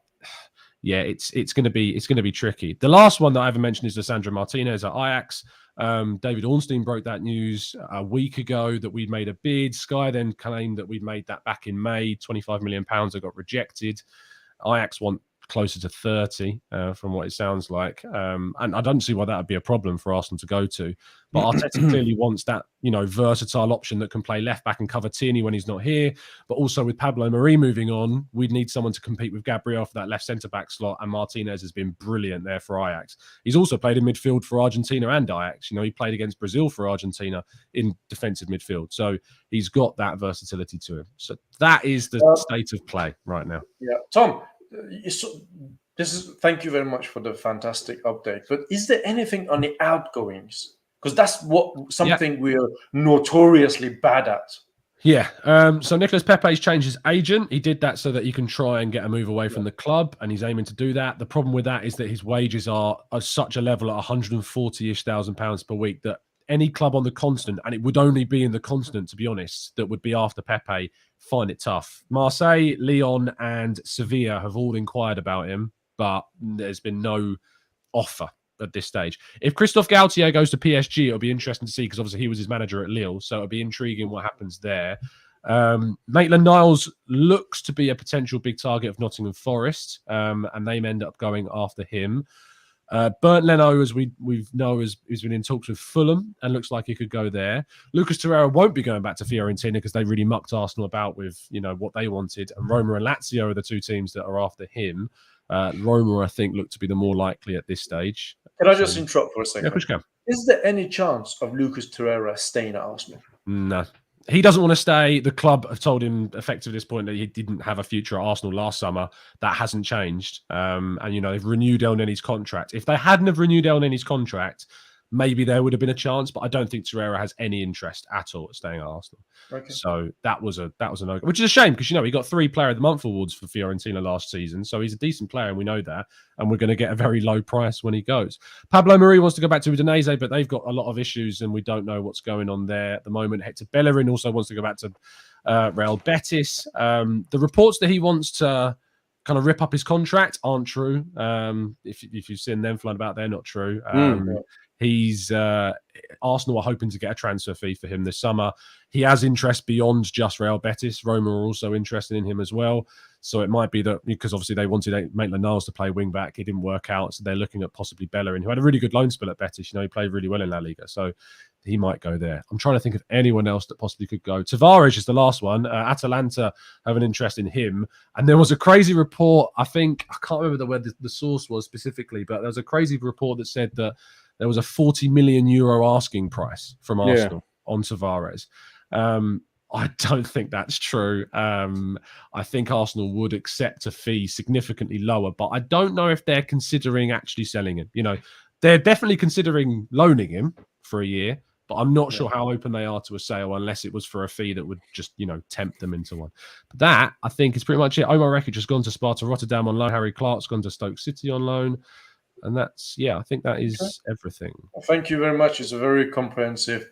yeah, it's going to be tricky. The last one that I haven't mentioned is Lisandro Martinez at Ajax. David Ornstein broke that news a week ago that we'd made a bid. Sky then claimed that we'd made that back in May. £25 million that got rejected. Ajax want closer to 30 from what it sounds like. And I don't see why that would be a problem for Arsenal to go to. But Arteta clearly wants that, versatile option that can play left back and cover Tierney when he's not here. But also with Pablo Mari moving on, we'd need someone to compete with Gabriel for that left centre-back slot. And Martinez has been brilliant there for Ajax. He's also played in midfield for Argentina and Ajax. He played against Brazil for Argentina in defensive midfield. So he's got that versatility to him. So that is the state of play right now. Yeah. Tom, thank you very much for the fantastic update. But is there anything on the outgoings? Because that's something we're notoriously bad at. Yeah. So Nicolas Pepe's changed his agent. He did that so that he can try and get a move away from the club, and he's aiming to do that. The problem with that is that his wages are such a level at £140,000 per week that any club on the continent, and it would only be in the continent, to be honest, that would be after Pepe, find it tough. Marseille, Lyon, and Sevilla have all inquired about him, but there's been no offer at this stage. If Christophe Galtier goes to PSG, it'll be interesting to see, because obviously he was his manager at Lille, so it'll be intriguing what happens there. Maitland-Niles looks to be a potential big target of Nottingham Forest, and they may end up going after him. Bernd Leno, as we know, has been in talks with Fulham and looks like he could go there. Lucas Torreira won't be going back to Fiorentina because they really mucked Arsenal about with what they wanted. And Roma and Lazio are the two teams that are after him. Roma, I think, look to be the more likely at this stage. Can I just interrupt for a second? Yeah, of course you can. Is there any chance of Lucas Torreira staying at Arsenal? No. He doesn't want to stay. The club have told him effectively at this point that he didn't have a future at Arsenal last summer. That hasn't changed. And, they've renewed El Nenny's contract. If they hadn't have renewed El Nenny's contract, maybe there would have been a chance, but I don't think Torreira has any interest at all at staying at Arsenal. Okay. So that was a no, which is a shame because he got 3 Player of the Month awards for Fiorentina last season, so he's a decent player and we know that, and we're going to get a very low price when he goes. Pablo Mari wants to go back to Udinese, but they've got a lot of issues and we don't know what's going on there at the moment. Hector Bellerin also wants to go back to Real Betis. The reports that he wants to kind of rip up his contract aren't true. If you've seen them flying about, they're not true. He's Arsenal are hoping to get a transfer fee for him this summer. He has interest beyond just Real Betis. Roma are also interested in him as well. So it might be that because obviously they wanted Maitland-Niles to play wing back, it didn't work out. So they're looking at possibly Bellerin, who had a really good loan spell at Betis. He played really well in La Liga. So he might go there. I'm trying to think of anyone else that possibly could go. Tavares is the last one. Atalanta have an interest in him. And there was a crazy report. I can't remember where the source was specifically, but there was a crazy report that said that there was a 40 million euro asking price from Arsenal on Tavares. I don't think that's true. I think Arsenal would accept a fee significantly lower, but I don't know if they're considering actually selling him. They're definitely considering loaning him for a year, but I'm not sure how open they are to a sale unless it was for a fee that would just, tempt them into one. But that, I think, is pretty much it. Omar Rekic has gone to Sparta Rotterdam on loan. Harry Clark's gone to Stoke City on loan. And that's, I think that is everything. Thank you very much. It's a very comprehensive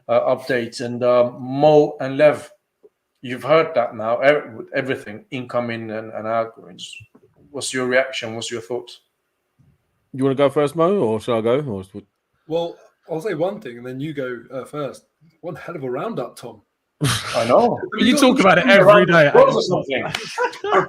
update. And Mo and Lev, you've heard that now, everything, incoming and outgoings. What's your reaction? What's your thoughts? You want to go first, Mo, or shall I go? Well, I'll say one thing and then you go first. One hell of a roundup, Tom. I know. You talk about it every day. Or something.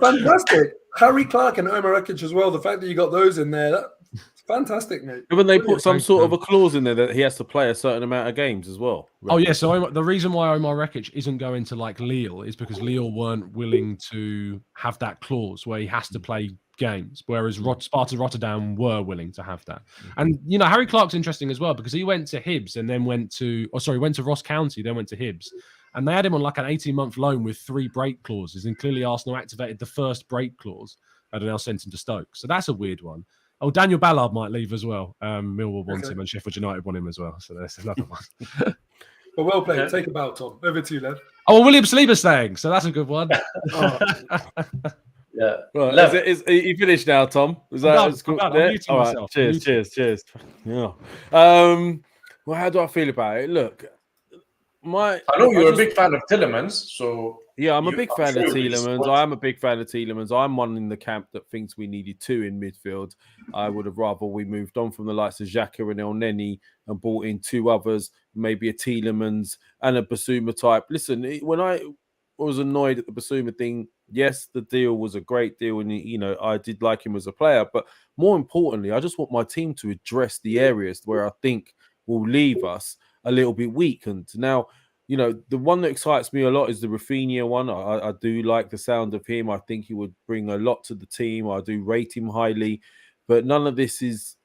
Fantastic. Harry Clark and Omar Rekic as well. The fact that you got those in there, that's fantastic, mate. Haven't they put some sort of a clause in there that he has to play a certain amount of games as well? Oh, yeah. So the reason why Omar Rekic isn't going to Lille is because Lille weren't willing to have that clause where he has to play games, whereas Sparta Rotterdam were willing to have that. And, Harry Clark's interesting as well because he went to Hibs and then went to Ross County, then went to Hibs. And they had him on an 18-month loan with 3 break clauses. And clearly Arsenal activated the first break clause and now sent him to Stoke. So that's a weird one. Oh, Daniel Ballard might leave as well. Millwall wants him and Sheffield United want him as well. So there's another one. Well, well played. Take a bow, Tom. Over to you, Lev. Oh, well, William Saliba's staying. So that's a good one. Yeah. Right. Is he finished now, Tom? Is that I'm done. I'm muting All myself. right. Cheers. Yeah. Well, how do I feel about it? Look, I know you're a big fan of Tielemans, so yeah, I'm a big fan of Tielemans. I am a big fan of Tielemans. I'm one in the camp that thinks we needed 2 in midfield. I would have rather we moved on from the likes of Xhaka and El Neni and brought in 2 others, maybe a Tielemans and a Bissouma type. Listen, when I was annoyed at the Bissouma thing, yes, the deal was a great deal, and I did like him as a player. But more importantly, I just want my team to address the areas where I think will leave us a little bit weakened. Now, the one that excites me a lot is the Rafinha one. I do like the sound of him. I think he would bring a lot to the team. I do rate him highly, but none of this is,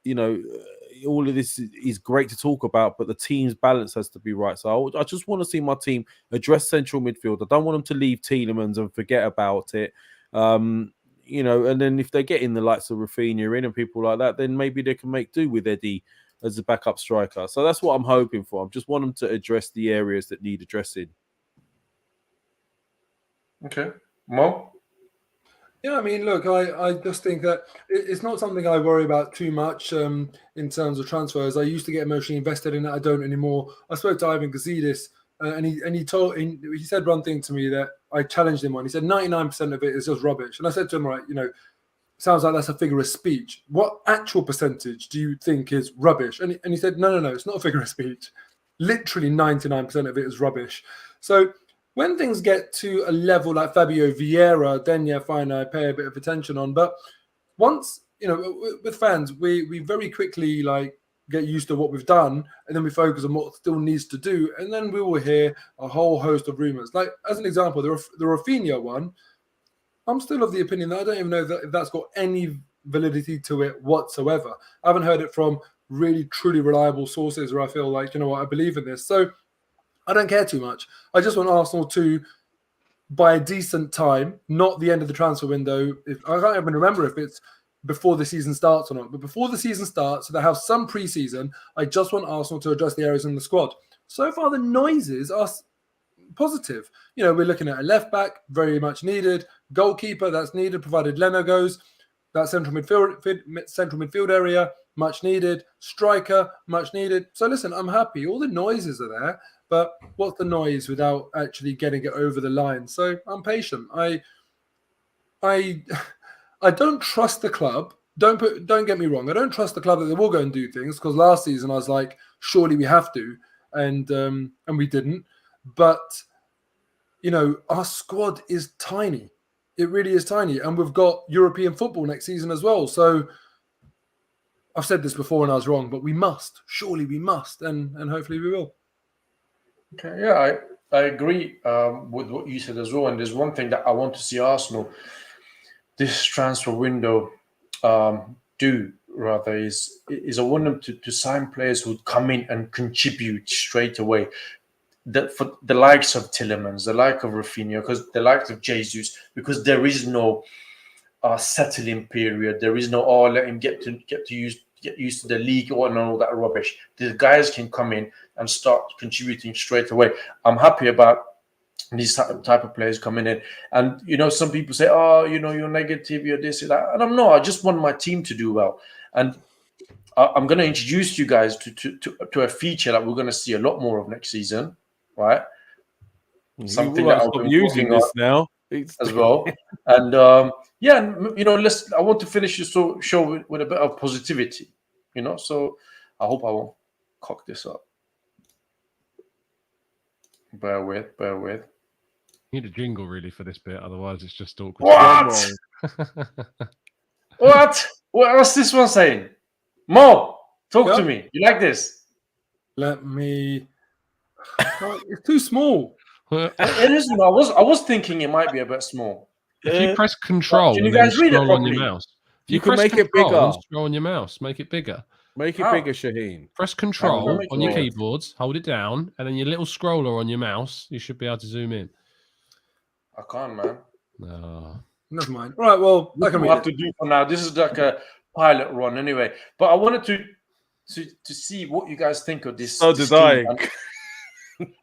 all of this is great to talk about, but the team's balance has to be right. So I just want to see my team address central midfield. I don't want them to leave Tielemans and forget about it. And then if they get in the likes of Rafinha in and people like that, then maybe they can make do with Eddie as a backup striker. So that's what I'm hoping for. I just want them to address the areas that need addressing. Okay. Mo? Yeah, I mean, look, I just think that it's not something I worry about too much in terms of transfers. I used to get emotionally invested in it. I don't anymore. I spoke to Ivan Gazidis and he said one thing to me that I challenged him on. He said 99% of it is just rubbish. And I said to him, right, sounds like that's a figure of speech. What actual percentage do you think is rubbish? And he said, no, it's not a figure of speech. Literally 99% of it is rubbish. So when things get to a level like Fabio Vieira, then fine, I pay a bit of attention on. But once, with fans, we very quickly get used to what we've done, and then we focus on what still needs to do, and then we will hear a whole host of rumors. Like as an example, the Rafinha one, I'm still of the opinion that I don't even know if that's got any validity to it whatsoever. I haven't heard it from really, truly reliable sources where I feel like, I believe in this. So I don't care too much. I just want Arsenal to, by a decent time, not the end of the transfer window. I can't even remember if it's before the season starts or not. But before the season starts, so they have some pre-season, I just want Arsenal to address the areas in the squad. So far, the noises are positive. We're looking at a left back, very much needed. Goalkeeper, that's needed, provided Leno goes. That central midfield area, much needed. Striker, much needed. So listen, I'm happy. All the noises are there, but what's the noise without actually getting it over the line? So I'm patient. I don't trust the club. Don't get me wrong. I don't trust the club that they will go and do things, because last season I was like, surely we have to, and we didn't. But our squad is tiny. It really is tiny, and we've got European football next season as well. So I've said this before and I was wrong, but we must. Surely we must, and hopefully we will. Okay, yeah, I agree with what you said as well. And there's one thing that I want to see Arsenal this transfer window do rather is I want them to sign players who come in and contribute straight away. For the likes of Tielemans, the like of Rafinha, because the likes of Jesus, because there is no settling period. There is no let him get used to the league and all that rubbish. The guys can come in and start contributing straight away. I'm happy about these type of players coming in. And some people say, you're negative, you're this, that. And I'm not. I just want my team to do well. And I'm going to introduce you guys to a feature that we're going to see a lot more of next season. Right, something that I'll be using this now as well, and I want to finish this show with a bit of positivity, So I hope I won't cock this up. Bear with. You need a jingle really for this bit, otherwise it's just awkward. What? What's this one saying? Mo, talk to me. You like this? Let me. It's too small. It isn't. I was thinking it might be a bit small. If you press Control, can you guys read it on your mouse. You can make it bigger. Scroll on your mouse. Make it bigger. Make it bigger, Shaheen. Press Control on your keyboards. Hold it down, and then your little scroller on your mouse. You should be able to zoom in. I can't, man. No. Never mind. Right. Well, I can have to do for now. This is like a pilot run, anyway. But I wanted to see what you guys think of this. So did I.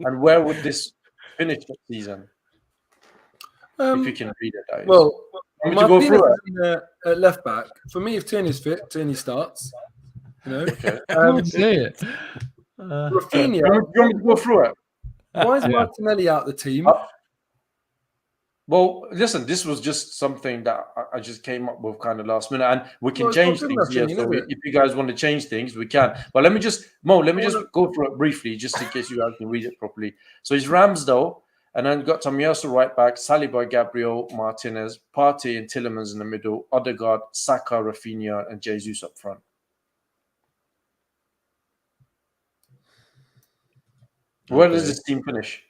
And where would this finish the season? If you can read it. Well, go at left back. For me, if Tierney's fit, Tierney starts. Okay. See it. Rafinha. You want me to go through it? Why is Martinelli out the team? Well, listen, this was just something that I just came up with kind of last minute, and we can change things here. So if you guys want to change things, we can. But let me just go through it briefly, just in case you guys can read it properly. So it's Ramsdale, and then got Tomiyasu right back, Saliba, Gabriel, Martinez, Partey and Tielemans in the middle, Odegaard, Saka, Rafinha, and Jesus up front. Where does this team finish?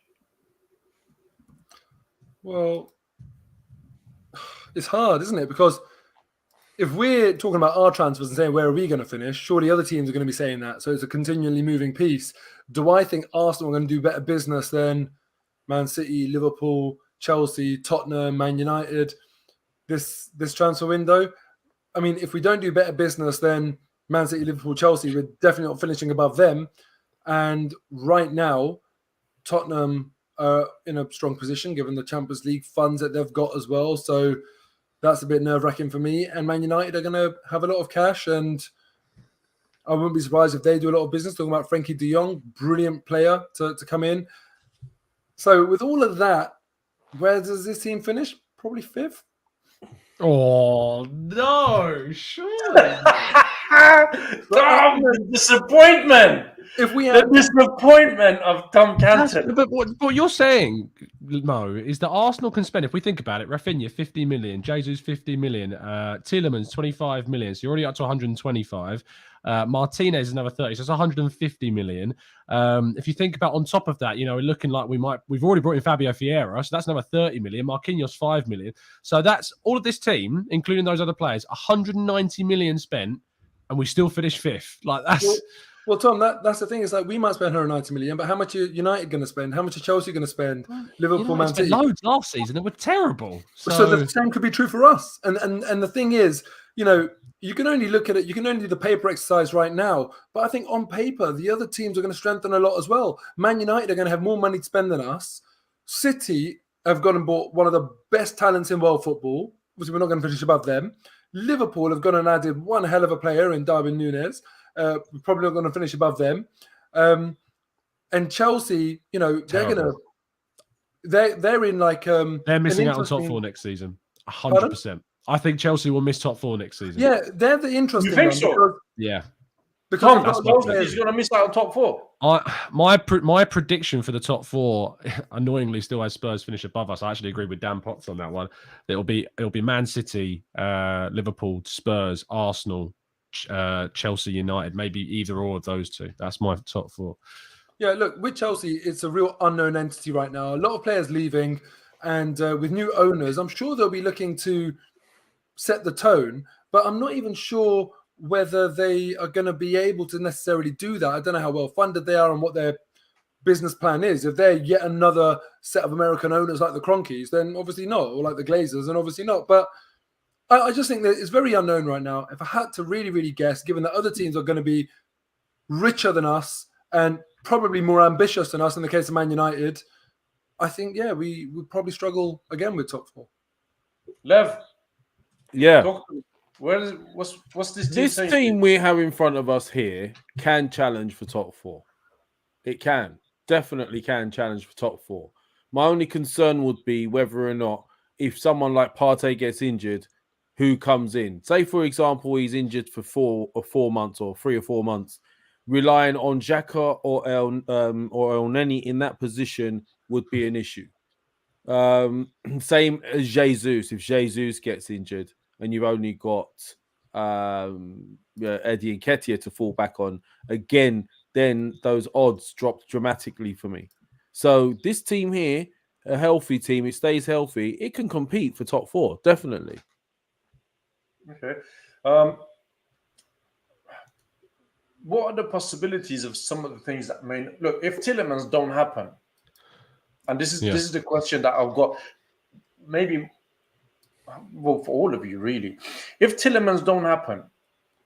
Well, it's hard, isn't it? Because if we're talking about our transfers and saying where are we going to finish, surely other teams are going to be saying that. So it's a continually moving piece. Do I think Arsenal are going to do better business than Man City, Liverpool, Chelsea, Tottenham, Man United this transfer window? I mean, if we don't do better business than Man City, Liverpool, Chelsea, we're definitely not finishing above them. And right now, Tottenham are in a strong position given the Champions League funds that they've got as well. So that's a bit nerve-wracking for me. And Man United are going to have a lot of cash, and I wouldn't be surprised if they do a lot of business. Talking about Frankie de Jong, brilliant player to come in. So with all of that, where does this team finish? Probably fifth. Oh, no, surely. The disappointment. If we had the disappointment of Tom Canton. But what you're saying, Mo, is that Arsenal can spend, if we think about it, Rafinha 50 million, Jesus 50 million, Tielemans 25 million. So you're already up to 125. Martinez is another 30, so it's 150 million. If you think about on top of that, we're looking like we've already brought in Fabio Vieira, so that's another 30 million. Marquinhos 5 million. So that's all of this team, including those other players, 190 million spent, and we still finish fifth. Like that's. Well, Tom, that's the thing. It's like we might spend 190 million, but how much are United going to spend? How much are Chelsea going to spend? Liverpool, Man City. Loads last season that were terrible. So the same could be true for us. And the thing is, you know, you can only look at it, you can only do the paper exercise right now. But I think on paper, the other teams are going to strengthen a lot as well. Man United are going to have more money to spend than us. City have gone and bought one of the best talents in world football. Obviously, we're not going to finish above them. Liverpool have gone and added one hell of a player in Darwin Núñez. We're probably not going to finish above them. And Chelsea, you know, they're in like they're missing out on top 4 next season. 100%. I think Chelsea will miss top 4 next season. Yeah, they're the interesting. You think one so? because, Yeah. Because he's going to miss out on top 4. My prediction for the top 4 annoyingly still has Spurs finish above us. I actually agree with Dan Potts on that one. It'll be Man City, Liverpool, Spurs, Arsenal, Chelsea, United. Maybe either or of those two. That's my top 4. Yeah, look, with Chelsea, it's a real unknown entity right now. A lot of players leaving, and with new owners, I'm sure they'll be looking to set the tone, but I'm not even sure whether they are going to be able to necessarily do that. I don't know how well funded they are and what their business plan is. If they're yet another set of American owners like the Cronkies, then obviously not, or like the Glazers, then obviously not. But I just think that it's very unknown right now. If I had to really, really guess, given that other teams are going to be richer than us and probably more ambitious than us in the case of Man United, I think, yeah, we would probably struggle again with top 4. Lev, yeah. What's this team This saying? team we have in front of us here can challenge for top 4. It can. Definitely can challenge for top 4. My only concern would be whether or not, if someone like Partey gets injured, who comes in? Say, for example, he's injured for 4 months or 3 or 4 months. Relying on Xhaka or El Neni in that position would be an issue. Same as Jesus. If Jesus gets injured and you've only got Eddie Nketiah to fall back on, again, then those odds dropped dramatically for me. So this team here, a healthy team, it stays healthy, it can compete for top 4, definitely. Okay. What are the possibilities of some of the things that may look if Tielemans don't happen? And this is the question that I've got. Maybe, well, for all of you, really, if Tielemans don't happen,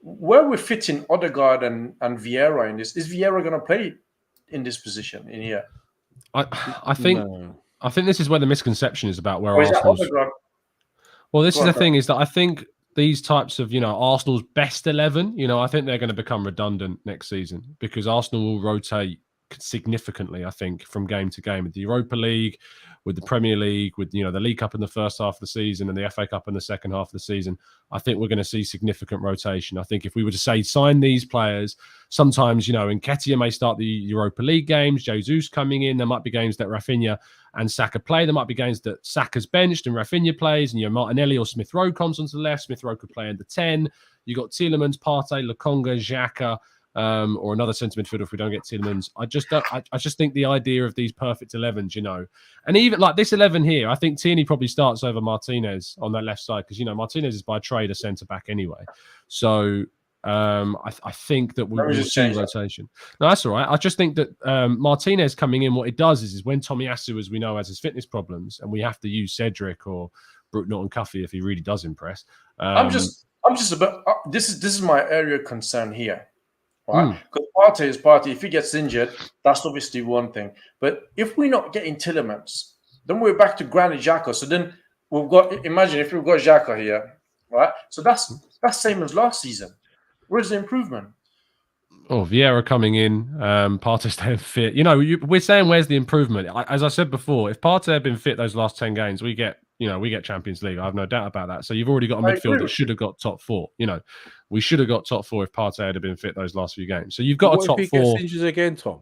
where we're fitting Odegaard and Vieira in this, is Vieira going to play in this position in here? I think this is where the misconception is about where Or is that Arsenal's. Odegaard? Well, this is the thing, is that I think these types of, Arsenal's best 11, I think they're going to become redundant next season because Arsenal will rotate significantly, I think, from game to game with the Europa League, with the Premier League, with, the League Cup in the first half of the season and the FA Cup in the second half of the season. I think we're going to see significant rotation. I think if we were to say sign these players, sometimes, Nketiah may start the Europa League games, Jesus coming in, there might be games that Rafinha and Saka play. There might be games that Saka's benched and Rafinha plays, and Martinelli or Smith Rowe comes onto the left. Smith Rowe could play under 10. You got Tielemans, Partey, Lokonga, Xhaka, or another centre midfielder if we don't get Tielemans. I just think the idea of these perfect 11s, and even like this 11 here, I think Tierney probably starts over Martinez on that left side because Martinez is by trade a centre back anyway. So I think that we will see rotation. No, that's all right. I just think that Martinez coming in, what it does is when Tomiyasu, as we know, has his fitness problems, and we have to use Cedric or Brooke Norton-Cuffy if he really does impress. I'm just a bit. This is my area of concern here. Right? Because Partey is Partey. If he gets injured, that's obviously one thing. But if we're not getting Tielemans, then we're back to Granit Xhaka. So then we've got, imagine if we've got Xhaka here, right? So that's same as last season. Where's the improvement? Oh, Vieira coming in, Partey staying fit. We're saying where's the improvement? As I said before, if Partey had been fit those last 10 games, we get Champions League. I have no doubt about that. So you've already got a midfield that should have got top 4. We should have got top 4 if Partey had been fit those last few games. So you've got a top 4. If he gets injured again, Tom?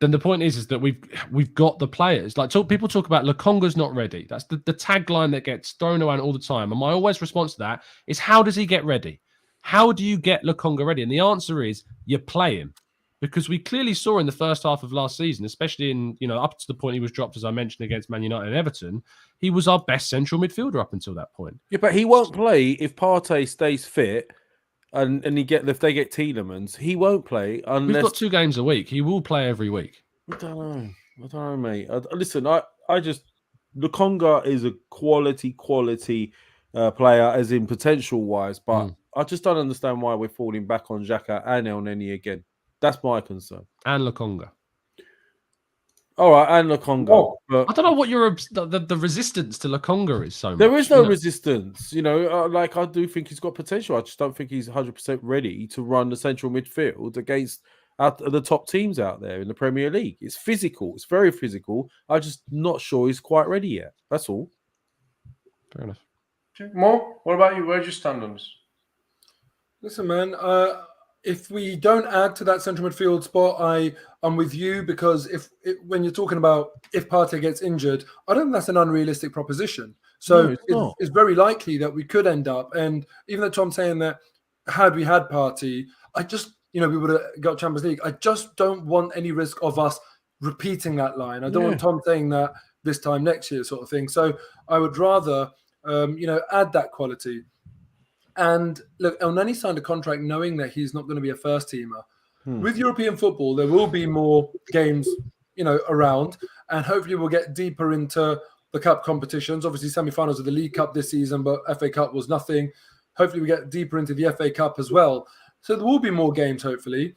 Then the point is that we've got the players. People talk about Lokonga's not ready. That's the tagline that gets thrown around all the time. And my always response to that is, how does he get ready? How do you get Lokonga ready? And the answer is you play him. Because we clearly saw in the first half of last season, especially in, up to the point he was dropped, as I mentioned, against Man United and Everton, he was our best central midfielder up until that point. Yeah, but he won't play if Partey stays fit and if they get Tielemans, he won't play unless... We've got 2 games a week. He will play every week. I don't know, mate. Listen, I just... Lokonga is a quality player, as in potential wise. But I just don't understand why we're falling back on Xhaka and El Neni again. That's my concern. And Lokonga. All right, and Lokonga. Whoa. But I don't know what the resistance to Lokonga is so much. there is no resistance. Like I do think he's got potential. I just don't think he's 100% ready to run the central midfield against the top teams out there in the Premier League. It's physical. It's very physical. I'm just not sure he's quite ready yet. That's all. Fair enough. Mo, what about you? Where do you stand on this? Listen, man, if we don't add to that central midfield spot, I'm with you, because when you're talking about if Partey gets injured, I don't think that's an unrealistic proposition. So No, it's very likely that we could end up, and even though Tom's saying that had we had Partey, I just, we would have got Champions League. I just don't want any risk of us repeating that line. I don't want Tom saying that this time next year sort of thing. So I would rather, add that quality. And look, El Neni signed a contract knowing that he's not going to be a first teamer. With European football, there will be more games, around, and hopefully we'll get deeper into the cup competitions. Obviously, semi-finals of the League Cup this season, but FA Cup was nothing. Hopefully we get deeper into the FA Cup as well. So there will be more games, hopefully.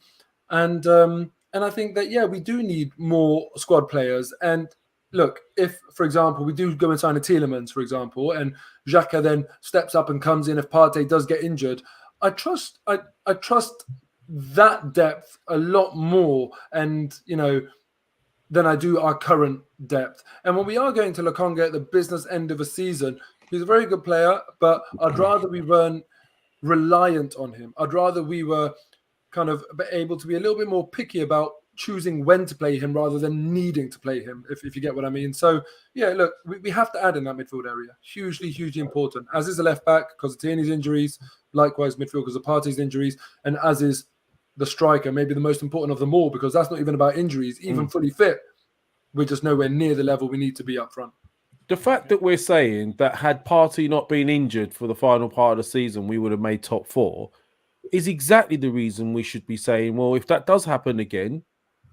And I think that, we do need more squad players. And look, if, for example, we do go and sign a Tielemans, for example, and Xhaka then steps up and comes in if Partey does get injured, I trust that depth a lot more, and than I do our current depth. And when we are going to Lokonga at the business end of a season, he's a very good player, but I'd rather we weren't reliant on him. I'd rather we were kind of able to be a little bit more picky about choosing when to play him rather than needing to play him, if you get what I mean. So, look, we have to add in that midfield area. Hugely, hugely important. As is the left back because of Tierney's injuries, likewise midfield because of Partey's injuries, and as is the striker, maybe the most important of them all, because that's not even about injuries. Even fully fit, we're just nowhere near the level we need to be up front. The fact that we're saying that had Partey not been injured for the final part of the season, we would have made top 4 is exactly the reason we should be saying, well, if that does happen again,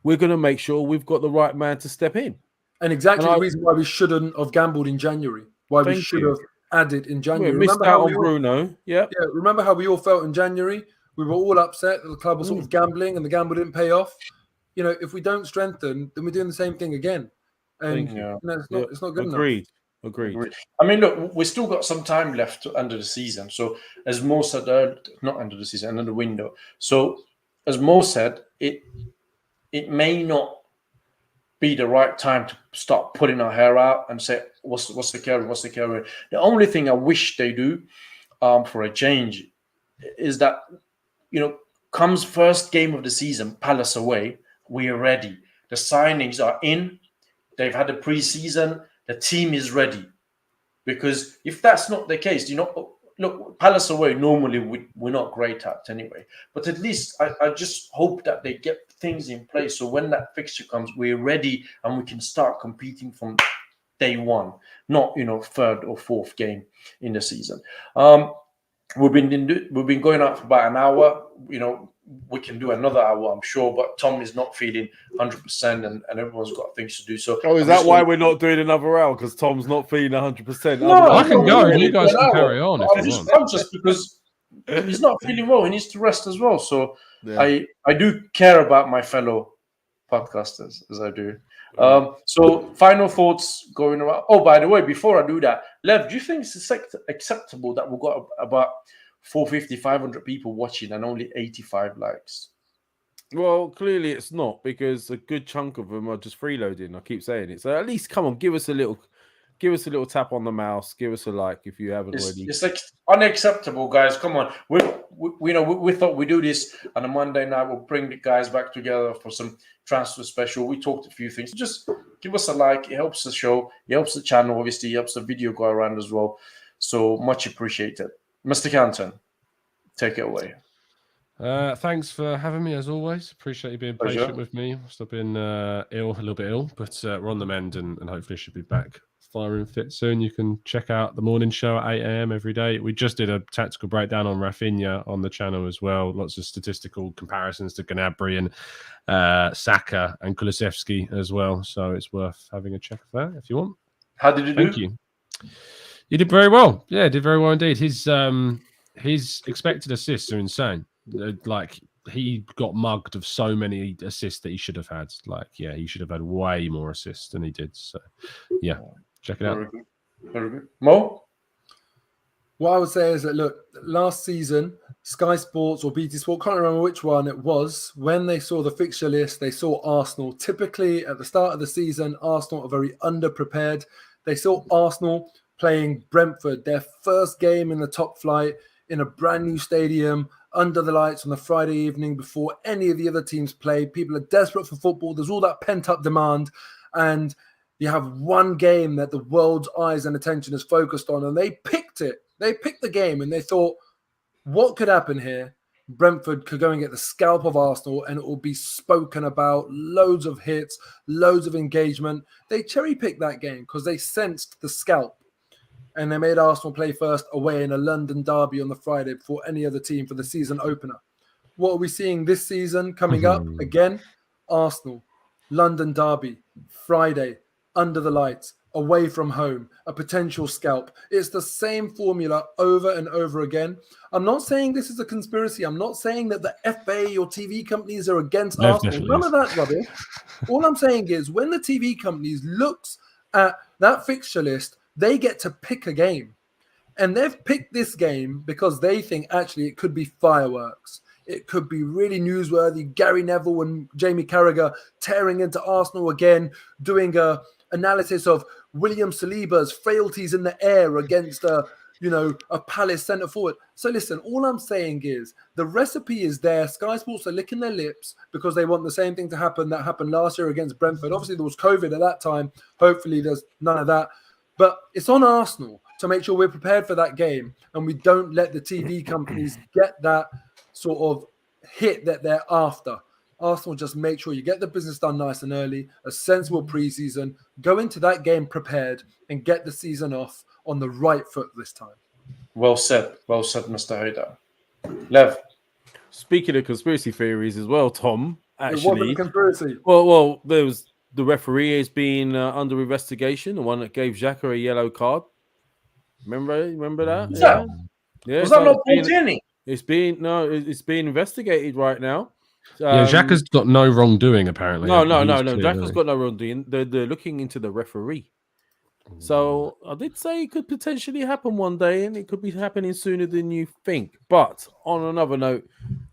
we're going to make sure we've got the right man to step in. And exactly the reason why we shouldn't have gambled in January, why we should have added in January. Missed out on Bruno. Yeah. Remember how we all felt in January? We were all upset that the club was sort of gambling and the gamble didn't pay off. If we don't strengthen, then we're doing the same thing again. And it's not good enough. Agreed. I mean, look, we still got some time left under the season. So as Mo said, not under the season, under the window. So as Mo said, it may not be the right time to start putting our hair out and say, what's the carry? The only thing I wish they do for a change is that, comes first game of the season, Palace away, we are ready. The signings are in. They've had a pre-season. The team is ready. Because if that's not the case, look, Palace away, normally we're not great at anyway. But at least I just hope that they get things in place. So when that fixture comes, we're ready and we can start competing from day one, not, third or fourth game in the season. We've been going out for about an hour. We can do another hour, I'm sure, but Tom is not feeling 100% and everyone's got things to do. So, is that why we're not doing another hour? Because Tom's not feeling 100%? No, I can go. You guys can carry on if I'm you just want. conscious because he's not feeling well. He needs to rest as well. So I do care about my fellow podcasters as I do. So final thoughts going around. Oh, by the way, before I do that, Lev, do you think it's acceptable that we've got about 450, 500 people watching and only 85 likes? Well, clearly it's not, because a good chunk of them are just freeloading. I keep saying it. So at least, come on, give us a little tap on the mouse. Give us a like if you haven't already. It's like unacceptable, guys. Come on. We thought we'd do this on a Monday night. We'll bring the guys back together for some transfer special. We talked a few things. Just give us a like. It helps the show. It helps the channel. Obviously, it helps the video go around as well. So much appreciated. Mr. Canton, take it away. Thanks for having me, as always. Appreciate you being patient with me. I've been a little bit ill, but we're on the mend and hopefully should be back firing fit soon. You can check out the morning show at 8 a.m. every day. We just did a tactical breakdown on Rafinha on the channel as well. Lots of statistical comparisons to Gnabry and Saka and Kulusevski as well. So it's worth having a check of that if you want. How did you do? Thank you. He did very well. Yeah, did very well indeed. His expected assists are insane. Like he got mugged of so many assists that he should have had. Like, yeah, he should have had way more assists than he did. So, yeah, check it out. Very good. Very good. Mo? What I would say is that, look, last season, Sky Sports or BT Sport, can't remember which one it was, when they saw the fixture list, they saw Arsenal. Typically, at the start of the season, Arsenal are very underprepared. They saw Arsenal playing Brentford, their first game in the top flight, in a brand new stadium, under the lights on the Friday evening before any of the other teams play. People are desperate for football. There's all that pent-up demand. And you have one game that the world's eyes and attention is focused on, and they picked it. They picked the game, and they thought, what could happen here? Brentford could go and get the scalp of Arsenal, and it will be spoken about, loads of hits, loads of engagement. They cherry-picked that game because they sensed the scalp, and they made Arsenal play first away in a London derby on the Friday before any other team for the season opener. What are we seeing this season coming up? Again, Arsenal, London derby, Friday, under the lights, away from home, a potential scalp. It's the same formula over and over again. I'm not saying this is a conspiracy. I'm not saying that the FA or TV companies are against Arsenal. None of that rubbish. All I'm saying is when the TV companies looks at that fixture list, they get to pick a game. And they've picked this game because they think actually it could be fireworks. It could be really newsworthy. Gary Neville and Jamie Carragher tearing into Arsenal again, doing a analysis of William Saliba's frailties in the air against a Palace centre forward. So listen, all I'm saying is the recipe is there. Sky Sports are licking their lips because they want the same thing to happen that happened last year against Brentford. Obviously, there was COVID at that time. Hopefully, there's none of that. But it's on Arsenal to make sure we're prepared for that game and we don't let the TV companies get that sort of hit that they're after. Arsenal just make sure you get the business done nice and early, a sensible preseason, go into that game prepared and get the season off on the right foot this time. Well said, Mr. Haidar. Lev. Speaking of conspiracy theories as well, Tom, It wasn't a actually, conspiracy. well, there was the referee has been under investigation, the one that gave Xhaka a yellow card. Remember that? Was yeah. that, Yeah, was so that not Paul Tierney? it's being investigated right now. Yeah, Xhaka's got no wrongdoing apparently. No. He's clear, Xhaka's got no wrongdoing. They're looking into the referee. So I did say it could potentially happen one day, and it could be happening sooner than you think. But on another note,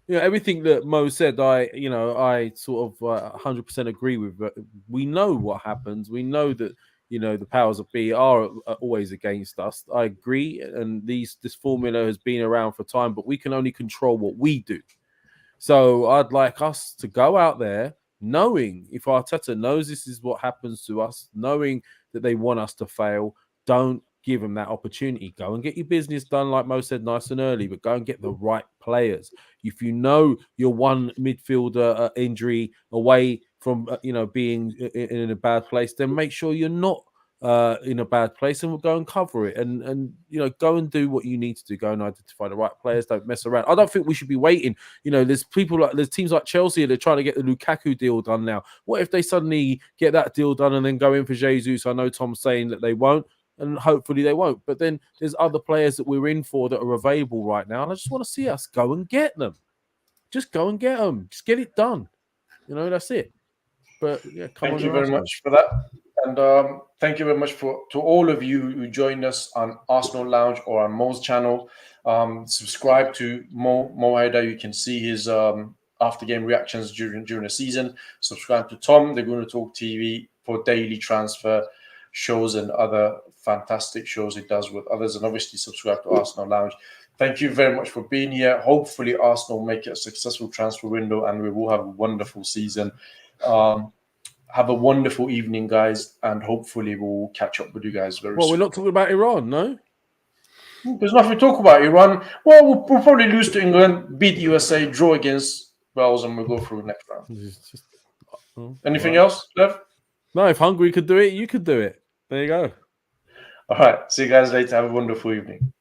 everything that Mo said, I sort of 100% agree with. But we know what happens. We know that the powers of be are always against us. I agree, and this formula has been around for time, but we can only control what we do. So I'd like us to go out there knowing if Arteta knows this is what happens to us, knowing that they want us to fail, don't give them that opportunity. Go and get your business done, like Mo said, nice and early, but go and get the right players. If you know you're one midfielder injury away from being in a bad place, then make sure you're not in a bad place, and we'll go and cover it, and go and do what you need to do. Go and identify the right players. Don't mess around. I don't think we should be waiting. There's teams like Chelsea that are trying to get the Lukaku deal done now. What if they suddenly get that deal done and then go in for Jesus? I know Tom's saying that they won't, and hopefully they won't. But then there's other players that we're in for that are available right now, and I just want to see us go and get them. Just go and get them. Just get it done. That's it. But yeah, thank you very much for that. And thank you very much to all of you who joined us on Arsenal Lounge or on Mo's channel. Subscribe to Mo Haidar. You can see his after-game reactions during the season. Subscribe to Tom, They're Going to Talk TV, for daily transfer shows and other fantastic shows he does with others. And obviously subscribe to Arsenal Lounge. Thank you very much for being here. Hopefully Arsenal make it a successful transfer window and we will have a wonderful season. Have a wonderful evening, guys, and hopefully we'll catch up with you guys very soon. Well, we're not talking about Iran, no? There's nothing to talk about. Iran, well, we'll probably lose to England, beat USA, draw against Wales, and we'll go through the next round. Anything else, Lev? No, if Hungary could do it, you could do it. There you go. All right. See you guys later. Have a wonderful evening.